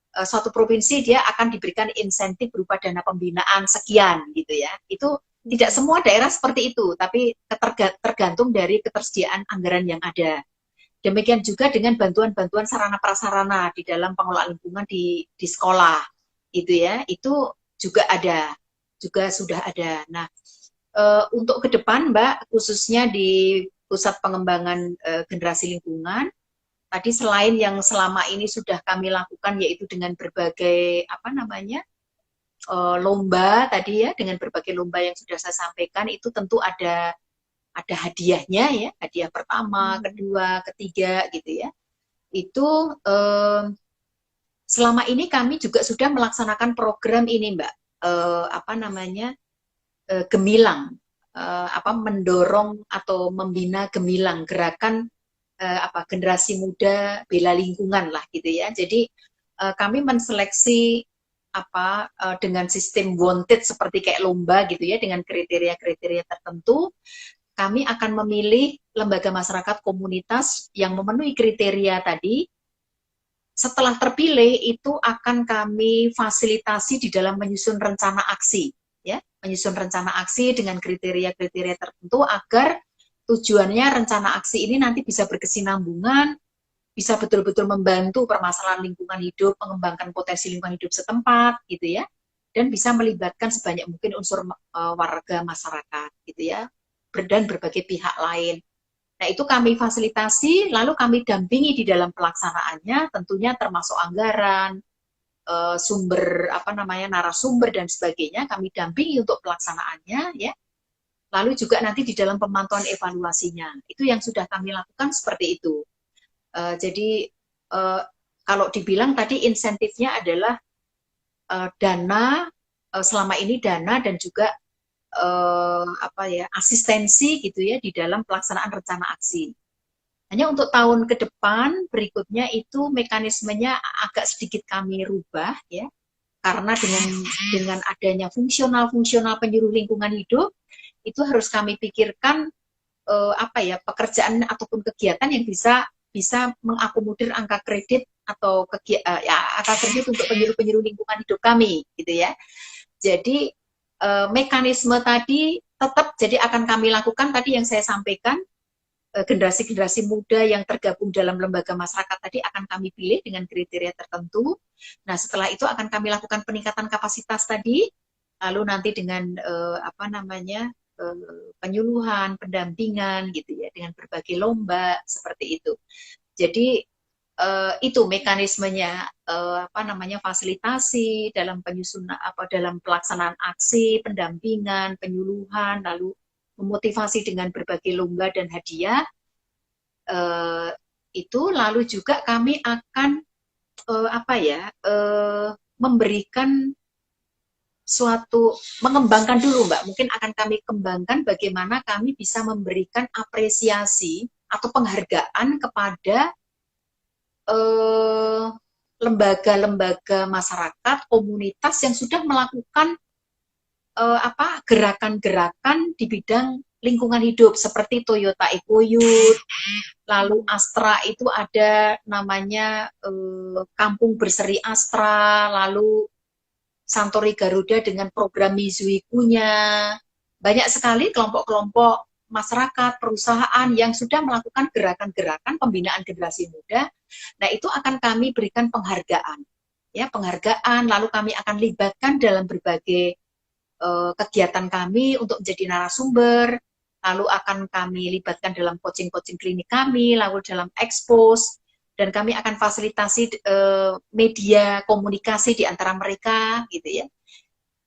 suatu provinsi dia akan diberikan insentif berupa dana pembinaan sekian gitu ya. Itu tidak semua daerah seperti itu, tapi tergantung dari ketersediaan anggaran yang ada. Demikian juga dengan bantuan-bantuan sarana prasarana di dalam pengelolaan lingkungan di sekolah, gitu ya. Itu juga sudah ada. Nah, untuk ke depan, Mbak, khususnya di Pusat Pengembangan Generasi Lingkungan, tadi selain yang selama ini sudah kami lakukan, yaitu dengan berbagai lomba tadi ya, dengan berbagai lomba yang sudah saya sampaikan, itu tentu ada hadiahnya ya, hadiah pertama, kedua, ketiga gitu ya. Itu selama ini kami juga sudah melaksanakan program ini, Mbak, Gemilang, mendorong atau membina Gemilang, gerakan generasi muda bela lingkungan lah gitu ya. Jadi kami menseleksi dengan sistem wanted seperti kayak lomba gitu ya, dengan kriteria-kriteria tertentu. Kami akan memilih lembaga masyarakat komunitas yang memenuhi kriteria tadi. Setelah terpilih, itu akan kami fasilitasi di dalam menyusun rencana aksi, ya, menyusun rencana aksi dengan kriteria-kriteria tertentu agar tujuannya rencana aksi ini nanti bisa berkesinambungan, bisa betul-betul membantu permasalahan lingkungan hidup, mengembangkan potensi lingkungan hidup setempat, gitu ya, dan bisa melibatkan sebanyak mungkin unsur warga masyarakat, gitu ya, dan berbagai pihak lain. Nah, itu kami fasilitasi, lalu kami dampingi di dalam pelaksanaannya, tentunya termasuk anggaran, sumber narasumber dan sebagainya, kami dampingi untuk pelaksanaannya, ya. Lalu juga nanti di dalam pemantauan evaluasinya, itu yang sudah kami lakukan seperti itu. Jadi kalau dibilang tadi insentifnya adalah dana, selama ini dana dan juga asistensi gitu ya di dalam pelaksanaan rencana aksi. Hanya untuk tahun ke depan berikutnya itu mekanismenya agak sedikit kami rubah ya, karena dengan adanya fungsional penyuluh lingkungan hidup itu harus kami pikirkan pekerjaan ataupun kegiatan yang bisa mengakomodir angka kredit atau angka kredit untuk penyuluh lingkungan hidup kami gitu ya. Jadi mekanisme tadi tetap jadi akan kami lakukan tadi yang saya sampaikan, generasi-generasi muda yang tergabung dalam lembaga masyarakat tadi akan kami pilih dengan kriteria tertentu. Nah, setelah itu akan kami lakukan peningkatan kapasitas tadi, lalu nanti dengan penyuluhan, pendampingan gitu ya, dengan berbagai lomba seperti itu. Jadi itu mekanismenya fasilitasi dalam penyusunan dalam pelaksanaan aksi, pendampingan, penyuluhan, lalu memotivasi dengan berbagai lomba dan hadiah. Itu lalu juga kami akan memberikan mengembangkan dulu Mbak, mungkin akan kami kembangkan bagaimana kami bisa memberikan apresiasi atau penghargaan kepada lembaga-lembaga masyarakat, komunitas yang sudah melakukan gerakan-gerakan di bidang lingkungan hidup seperti Toyota Eco Youth, lalu Astra itu ada namanya Kampung Berseri Astra, lalu Santori Garuda dengan program Mizuikunya. Banyak sekali kelompok-kelompok masyarakat, perusahaan yang sudah melakukan gerakan-gerakan pembinaan generasi muda. Nah, itu akan kami berikan penghargaan. Ya, penghargaan, lalu kami akan libatkan dalam berbagai kegiatan kami untuk menjadi narasumber, lalu akan kami libatkan dalam coaching-coaching klinik kami, lalu dalam expose, dan kami akan fasilitasi media komunikasi di antara mereka, gitu ya.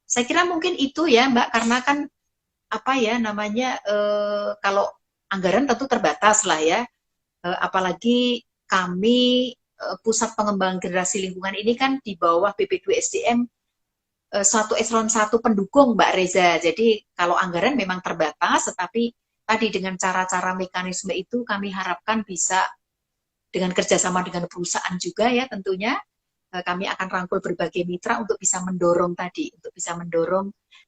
Saya kira mungkin itu ya Mbak, karena kan kalau anggaran tentu terbatas lah ya, apalagi kami pusat pengembangan generasi lingkungan ini kan di bawah BP2SDM suatu eselon 1 pendukung Mbak Reza. Jadi kalau anggaran memang terbatas, tetapi tadi dengan cara-cara mekanisme itu kami harapkan bisa dengan kerjasama dengan perusahaan juga ya tentunya, kami akan rangkul berbagai mitra untuk bisa mendorong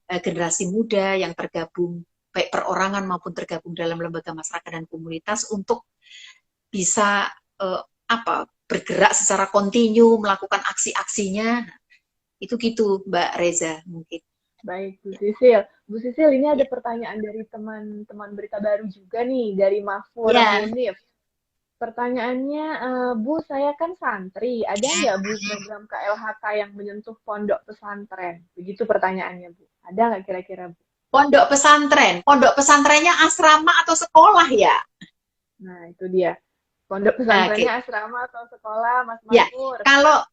generasi muda yang tergabung baik perorangan maupun tergabung dalam lembaga masyarakat dan komunitas untuk bisa bergerak secara kontinu, melakukan aksi-aksinya. Itu gitu Mbak Reza mungkin. Baik Bu Sisil. Bu Sisil, ini ada pertanyaan dari teman-teman Berita Baru juga nih, dari Mahfur Munif. Pertanyaannya, Bu, saya kan santri, ada nggak Bu program KLHK yang menyentuh pondok pesantren? Begitu pertanyaannya Bu. Ada nggak kira-kira Bu? Pondok pesantrennya asrama atau sekolah ya? Nah itu dia. Pondok pesantrennya asrama atau sekolah, Mas Mahfur? Kalau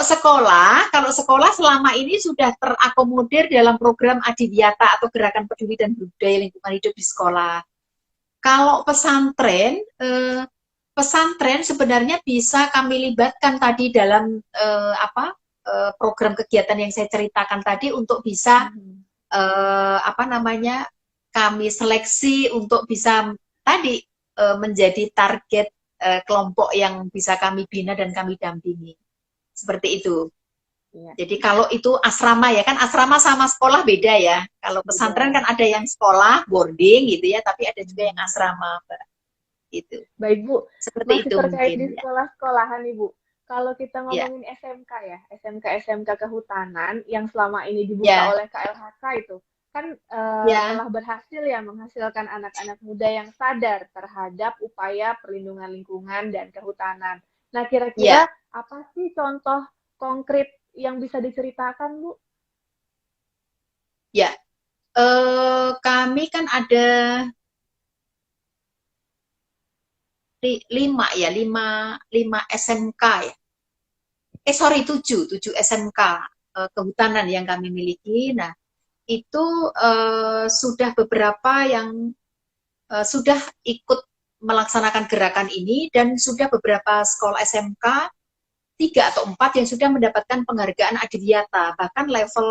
sekolah selama ini sudah terakomodir dalam program Adiwiyata atau Gerakan Peduli dan Budaya Lingkungan Hidup di sekolah. Kalau pesantren sebenarnya bisa kami libatkan tadi dalam program kegiatan yang saya ceritakan tadi untuk bisa kami seleksi untuk bisa tadi menjadi target kelompok yang bisa kami bina dan kami dampingi. Seperti itu. Ya. Jadi kalau itu asrama ya kan, asrama sama sekolah beda ya. Kalau pesantren kan ada yang sekolah boarding gitu ya, tapi ada juga yang asrama, Mbak. Gitu. Baik Bu. Seperti masih itu terkait mungkin, di sekolah-sekolahan nih Bu. Kalau kita ngomongin SMK ya, SMK kehutanan yang selama ini dibuka oleh KLHK itu, kan Ya, telah berhasil ya menghasilkan anak-anak muda yang sadar terhadap upaya perlindungan lingkungan dan kehutanan. Nah, kira-kira ya, apa sih contoh konkret yang bisa diceritakan, Bu? ya. Kami kan ada 5 SMK ya. Sorry, 7 SMK kehutanan yang kami miliki. Nah, itu sudah beberapa yang sudah ikut melaksanakan gerakan ini dan sudah beberapa sekolah SMK 3 atau 4 yang sudah mendapatkan penghargaan Adiwiyata bahkan level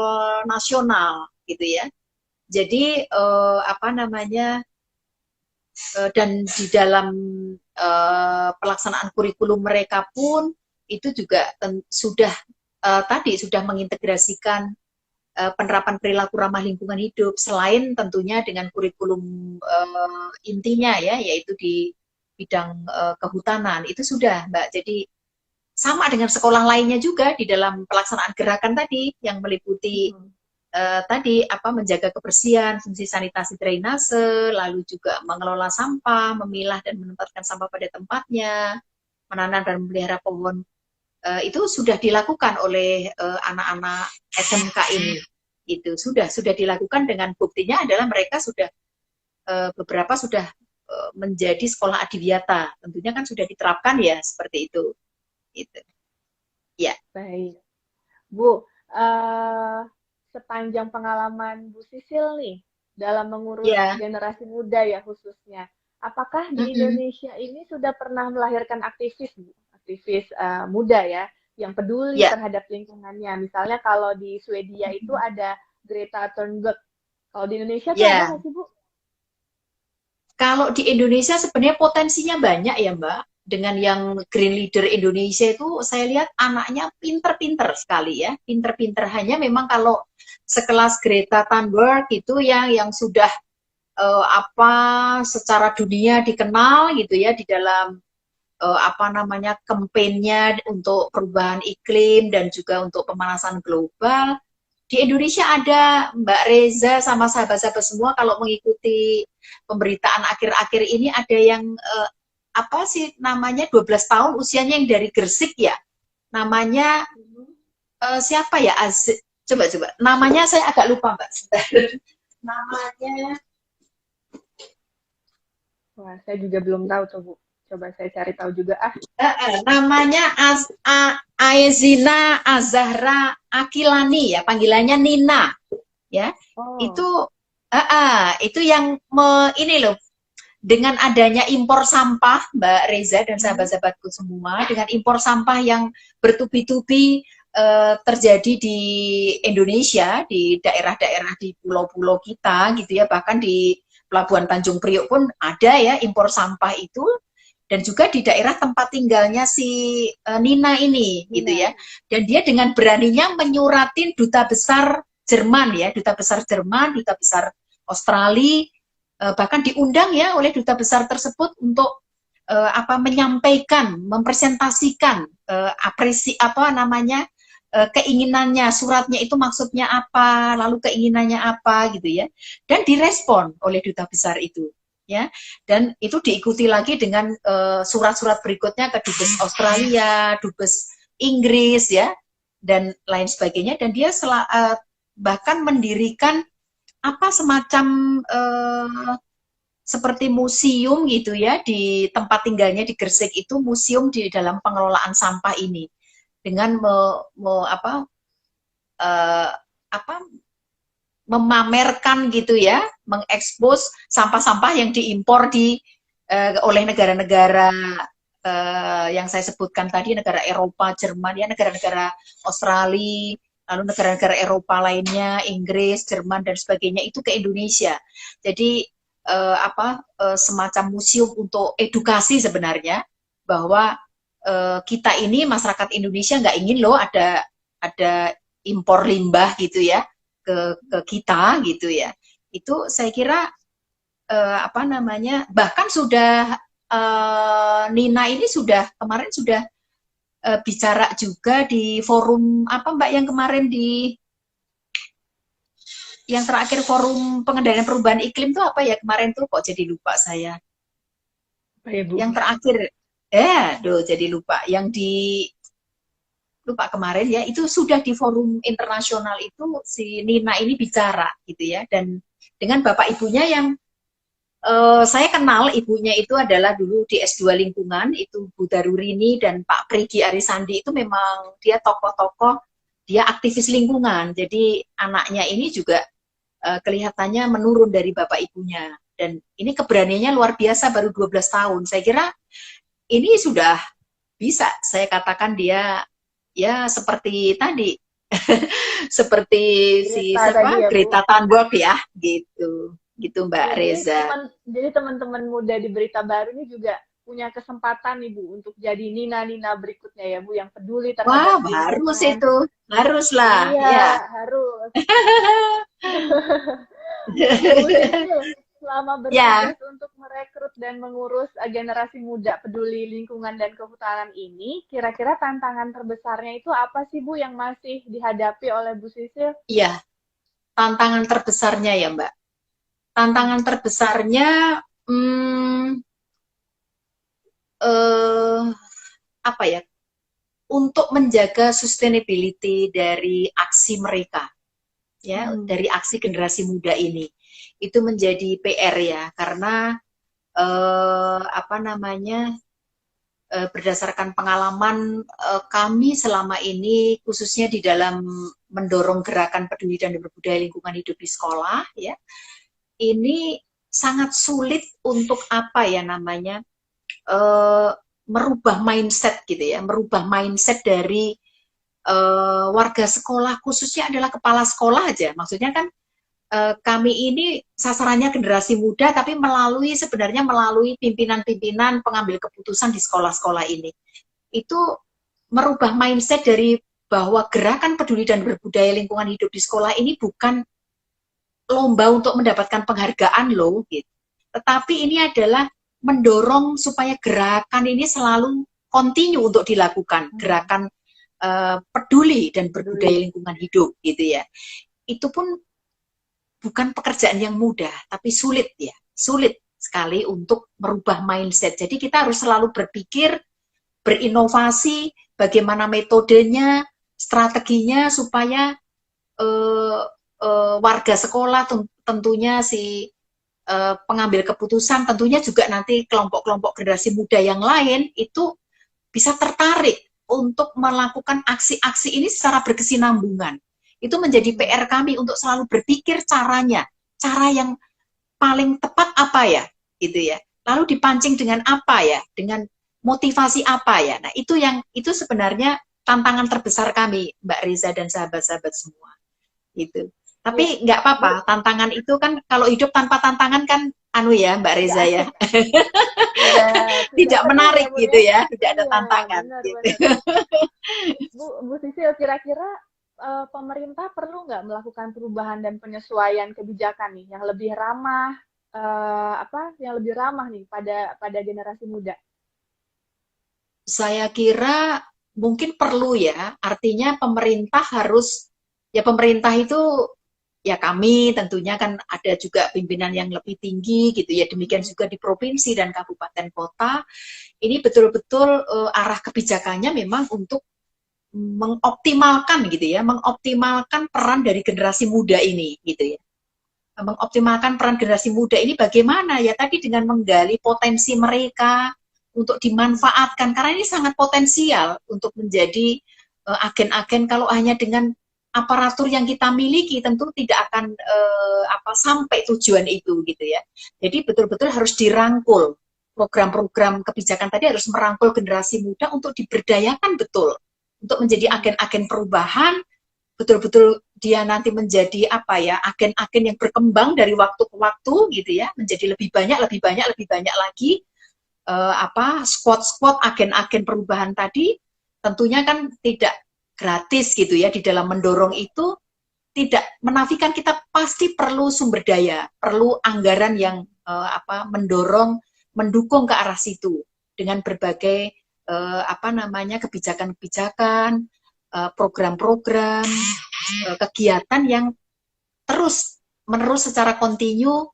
nasional gitu ya. Jadi apa namanya dan di dalam pelaksanaan kurikulum mereka pun itu juga sudah tadi sudah mengintegrasikan penerapan perilaku ramah lingkungan hidup selain tentunya dengan kurikulum intinya ya yaitu di bidang kehutanan itu sudah Mbak. Jadi sama dengan sekolah lainnya juga di dalam pelaksanaan gerakan tadi yang meliputi tadi apa menjaga kebersihan, fungsi sanitasi drainase, lalu juga mengelola sampah, memilah dan menempatkan sampah pada tempatnya, menanam dan memelihara pohon. Itu sudah dilakukan oleh anak-anak SMK ini. Itu sudah dilakukan dengan buktinya adalah mereka sudah beberapa sudah menjadi sekolah adiwiyata. Tentunya kan sudah diterapkan ya seperti itu. Itu. Ya. Baik. Bu, sepanjang pengalaman Bu Sisil nih dalam mengurus Ya. generasi muda ya khususnya, apakah di Mm-mm. Indonesia ini sudah pernah melahirkan aktivis, Bu? Aktivis muda ya, yang peduli Ya. terhadap lingkungannya. Misalnya kalau di Swedia itu ada Greta Thunberg. Kalau di Indonesia tuh ada Ya. nggak sih, Bu? Kalau di Indonesia sebenarnya potensinya banyak ya Mbak. Dengan yang Green Leader Indonesia itu saya lihat anaknya pinter-pinter sekali ya. Pinter-pinter hanya memang kalau sekelas Greta Thunberg itu yang sudah apa secara dunia dikenal gitu ya di dalam apa namanya kampanyenya untuk perubahan iklim dan juga untuk pemanasan global. Di Indonesia ada Mbak Reza sama sahabat-sahabat semua kalau mengikuti pemberitaan akhir-akhir ini ada yang apa sih namanya 12 tahun usianya yang dari Gresik ya. Namanya siapa ya? Coba. Namanya saya agak lupa Mbak. Namanya Wah, saya juga belum tahu tuh, Bu. Coba saya cari tahu juga. namanya Aezina Azahra Akilani ya, panggilannya Nina ya. Oh. Itu yang ini loh dengan adanya impor sampah Mbak Reza dan sahabat-sahabatku semua dengan impor sampah yang bertubi-tubi terjadi di Indonesia di daerah-daerah di pulau-pulau kita gitu ya bahkan di Pelabuhan Tanjung Priok pun ada ya impor sampah itu dan juga di daerah tempat tinggalnya si Nina ini gitu ya dan dia dengan beraninya menyuratin duta besar Jerman ya duta besar Jerman duta besar Australia bahkan diundang ya oleh duta besar tersebut untuk apa menyampaikan mempresentasikan apa namanya keinginannya suratnya itu maksudnya apa lalu keinginannya apa gitu ya dan direspon oleh duta besar itu ya dan itu diikuti lagi dengan surat-surat berikutnya ke dubes Australia dubes Inggris ya dan lain sebagainya dan dia bahkan mendirikan apa semacam seperti museum gitu ya di tempat tinggalnya di Gresik itu museum di dalam pengelolaan sampah ini dengan memamerkan gitu ya mengekspos sampah-sampah yang diimpor oleh negara-negara yang saya sebutkan tadi negara Eropa Jerman ya negara-negara Australia lalu negara-negara Eropa lainnya Inggris Jerman dan sebagainya itu ke Indonesia jadi semacam museum untuk edukasi sebenarnya bahwa kita ini masyarakat Indonesia nggak ingin loh ada impor limbah gitu ya ke kita gitu ya itu saya kira apa namanya bahkan sudah Nina ini kemarin sudah bicara juga di forum apa Mbak yang kemarin di Yang terakhir forum pengendalian perubahan iklim tuh apa ya kemarin tuh, kok jadi lupa saya. Apa ya, Bu? Yang terakhir, jadi lupa. Yang lupa kemarin ya, itu sudah di forum internasional itu si Nina ini bicara gitu ya, dan dengan bapak ibunya yang saya kenal, ibunya itu adalah dulu di S2 lingkungan, itu Bu Darurini dan Pak Prigi Arisandi, itu memang dia tokoh-tokoh, dia aktivis lingkungan, jadi anaknya ini juga kelihatannya menurun dari bapak ibunya, dan ini keberaniannya luar biasa, baru 12 tahun. Saya kira ini sudah bisa saya katakan dia ya seperti tadi seperti si Greta tadi siapa ya, Bu. Greta Thunberg ya, gitu Mbak Reza. Jadi teman-teman muda di Berita Baru ini juga punya kesempatan nih, Bu, untuk jadi Nina-Nina berikutnya ya, Bu, yang peduli Wah, terhadap harus lingkungan. itu, haruslah Iya, ya. harus. Bu Sisil, selama Ya, bertugas untuk merekrut dan mengurus generasi muda peduli lingkungan dan kehutanan ini, kira-kira tantangan terbesarnya itu apa sih, Bu, yang masih dihadapi oleh Bu Sisil? iya, tantangan terbesarnya ya Mbak. Tantangan terbesarnya apa ya? Untuk menjaga sustainability dari aksi mereka, ya, dari aksi generasi muda ini, itu menjadi PR ya, karena apa namanya, berdasarkan pengalaman kami selama ini, khususnya di dalam mendorong gerakan peduli dan berbudaya lingkungan hidup di sekolah, ya, ini sangat sulit untuk apa ya namanya, merubah mindset gitu ya, merubah mindset dari warga sekolah, khususnya adalah kepala sekolah aja. Maksudnya kan kami ini sasarannya generasi muda, tapi sebenarnya melalui pimpinan-pimpinan pengambil keputusan di sekolah-sekolah ini. Itu merubah mindset dari bahwa gerakan peduli dan berbudaya lingkungan hidup di sekolah ini bukan lomba untuk mendapatkan penghargaan loh, gitu. Tetapi ini adalah mendorong supaya gerakan ini selalu kontinu untuk dilakukan, gerakan peduli dan berbudaya lingkungan hidup, gitu ya. Itu pun bukan pekerjaan yang mudah, tapi sulit ya, sulit sekali untuk merubah mindset. Jadi kita harus selalu berpikir, berinovasi, bagaimana metodenya, strateginya supaya warga sekolah, tentunya si pengambil keputusan, tentunya juga nanti kelompok-kelompok generasi muda yang lain itu bisa tertarik untuk melakukan aksi-aksi ini secara berkesinambungan. Itu menjadi PR kami untuk selalu berpikir caranya, cara yang paling tepat apa ya, gitu ya. Lalu dipancing dengan apa ya, dengan motivasi apa ya. Nah, itu sebenarnya tantangan terbesar kami, Mbak Riza dan sahabat-sahabat semua. Gitu. Tapi nggak apa-apa, tantangan itu kan kalau hidup tanpa tantangan kan ya Mbak Reza ya. Tidak menarik gitu ya, tidak ada tantangan. Benar, gitu. Benar. Bu Sisil, kira-kira pemerintah perlu nggak melakukan perubahan dan penyesuaian kebijakan nih yang lebih ramah nih pada generasi muda? Saya kira mungkin perlu ya, artinya pemerintah itu ya kami tentunya kan ada juga pimpinan yang lebih tinggi gitu ya, demikian juga di provinsi dan kabupaten kota, ini betul-betul arah kebijakannya memang untuk mengoptimalkan gitu ya, mengoptimalkan peran dari generasi muda ini gitu ya. Mengoptimalkan peran generasi muda ini bagaimana ya, tadi dengan menggali potensi mereka untuk dimanfaatkan, karena ini sangat potensial untuk menjadi agen-agen. Kalau hanya dengan aparatur yang kita miliki tentu tidak akan sampai tujuan itu gitu ya. Jadi betul-betul harus dirangkul, program-program kebijakan tadi harus merangkul generasi muda untuk diberdayakan betul, untuk menjadi agen-agen perubahan, betul-betul dia nanti menjadi agen-agen yang berkembang dari waktu ke waktu gitu ya, menjadi lebih banyak lagi squad-squad agen-agen perubahan tadi. Tentunya kan tidak gratis gitu ya, di dalam mendorong itu tidak menafikan kita pasti perlu sumber daya, perlu anggaran yang mendukung ke arah situ dengan berbagai kebijakan-kebijakan, program-program, kegiatan yang terus menerus secara kontinu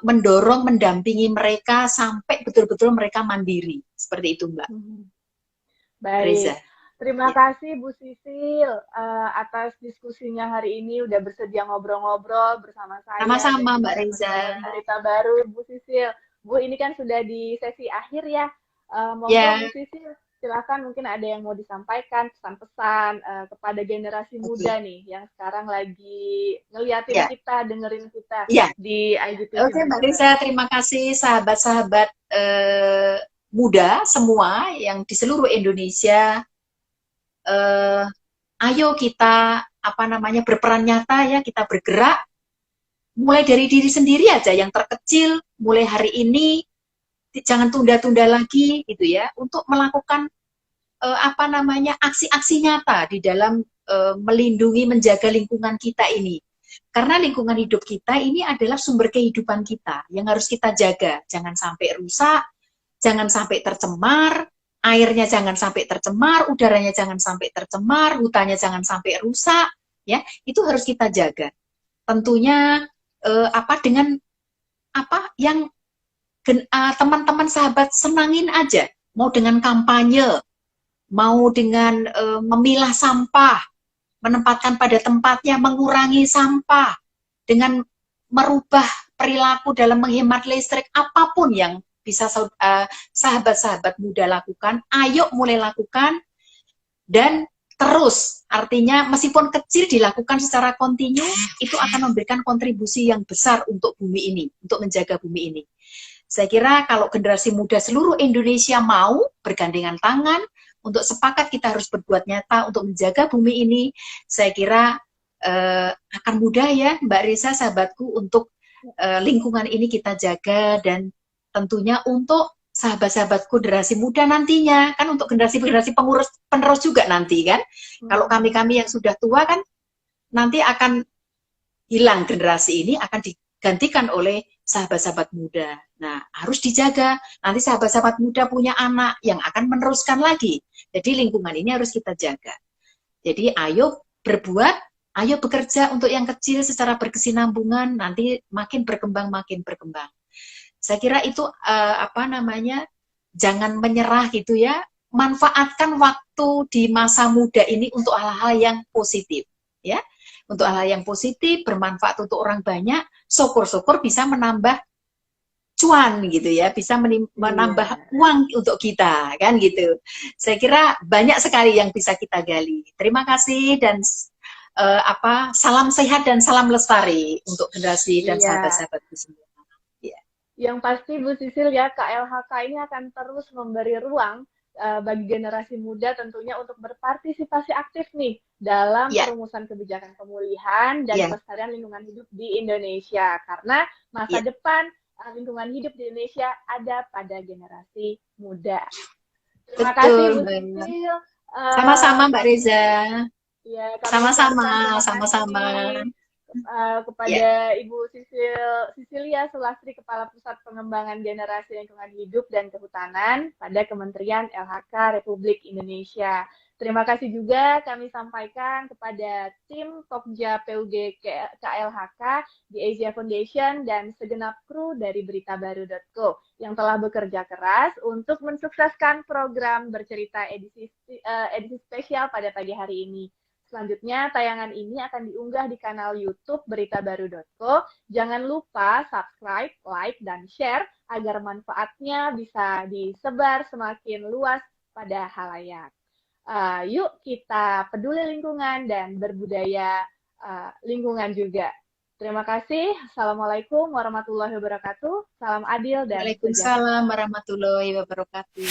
mendorong, mendampingi mereka sampai betul-betul mereka mandiri. Seperti itu, Mbak Baik. Reza. Terima kasih Bu Sisil atas diskusinya hari ini, udah bersedia ngobrol-ngobrol bersama saya. Sama-sama Mbak dan Reza. Berita Baru, Bu Sisil. Bu, ini kan sudah di sesi akhir ya. Monggo Bu Sisil, silakan mungkin ada yang mau disampaikan pesan-pesan kepada generasi muda nih yang sekarang lagi ngeliatin kita, dengerin kita di IGTV. Oke, Mbak Reza, terima kasih sahabat-sahabat muda semua yang di seluruh Indonesia. Ayo kita berperan nyata ya, kita bergerak mulai dari diri sendiri aja yang terkecil, mulai hari ini jangan tunda-tunda lagi gitu ya untuk melakukan aksi-aksi nyata di dalam melindungi, menjaga lingkungan kita ini. Karena lingkungan hidup kita ini adalah sumber kehidupan kita yang harus kita jaga, jangan sampai rusak, jangan sampai tercemar. Airnya jangan sampai tercemar, udaranya jangan sampai tercemar, hutannya jangan sampai rusak, ya itu harus kita jaga. Tentunya dengan yang teman-teman sahabat senangin aja, mau dengan kampanye, mau dengan memilah sampah, menempatkan pada tempatnya, mengurangi sampah, dengan merubah perilaku dalam menghemat listrik, apapun yang bisa sahabat-sahabat muda lakukan, ayo mulai lakukan, dan terus, artinya meskipun kecil dilakukan secara kontinu, itu akan memberikan kontribusi yang besar untuk bumi ini, untuk menjaga bumi ini. Saya kira kalau generasi muda seluruh Indonesia mau bergandengan tangan, untuk sepakat kita harus berbuat nyata untuk menjaga bumi ini, saya kira akan mudah ya Mbak Reza, sahabatku, untuk lingkungan ini kita jaga, dan tentunya untuk sahabat-sahabatku generasi muda nantinya, kan untuk generasi-generasi penerus juga nanti kan. Kalau kami-kami yang sudah tua kan nanti akan hilang, generasi ini akan digantikan oleh sahabat-sahabat muda. Nah, harus dijaga. Nanti sahabat-sahabat muda punya anak yang akan meneruskan lagi. Jadi lingkungan ini harus kita jaga. Jadi ayo berbuat, ayo bekerja untuk yang kecil secara berkesinambungan, nanti makin berkembang, makin berkembang. Saya kira itu jangan menyerah gitu ya. Manfaatkan waktu di masa muda ini untuk hal-hal yang positif, ya. Untuk hal-hal yang positif, bermanfaat untuk orang banyak. Syukur-syukur bisa menambah cuan gitu ya, bisa menambah uang untuk kita kan gitu. Saya kira banyak sekali yang bisa kita gali. Terima kasih dan salam sehat dan salam lestari untuk generasi dan sahabat-sahabat di sini. Yang pasti Bu Sisil ya, KLHK ini akan terus memberi ruang bagi generasi muda tentunya untuk berpartisipasi aktif nih dalam perumusan kebijakan pemulihan dan pelestarian lingkungan hidup di Indonesia. Karena masa depan lingkungan hidup di Indonesia ada pada generasi muda. Terima kasih Bu Sisil. Sama-sama Mbak Reza. Ya, sama-sama. Kepada Ibu Sisilia Sulastri, Kepala Pusat Pengembangan Generasi Lingkungan Hidup dan Kehutanan pada Kementerian LHK Republik Indonesia. Terima kasih juga kami sampaikan kepada tim Pokja PUG KLHK di Asia Foundation dan segenap kru dari beritabaru.co yang telah bekerja keras untuk mensukseskan program bercerita edisi spesial pada pagi hari ini. Selanjutnya, tayangan ini akan diunggah di kanal YouTube beritabaru.co. Jangan lupa subscribe, like, dan share agar manfaatnya bisa disebar semakin luas pada halayak. Yuk kita peduli lingkungan dan berbudaya lingkungan juga. Terima kasih. Assalamualaikum warahmatullahi wabarakatuh. Salam adil dan Waalaikumsalam warahmatullahi wabarakatuh.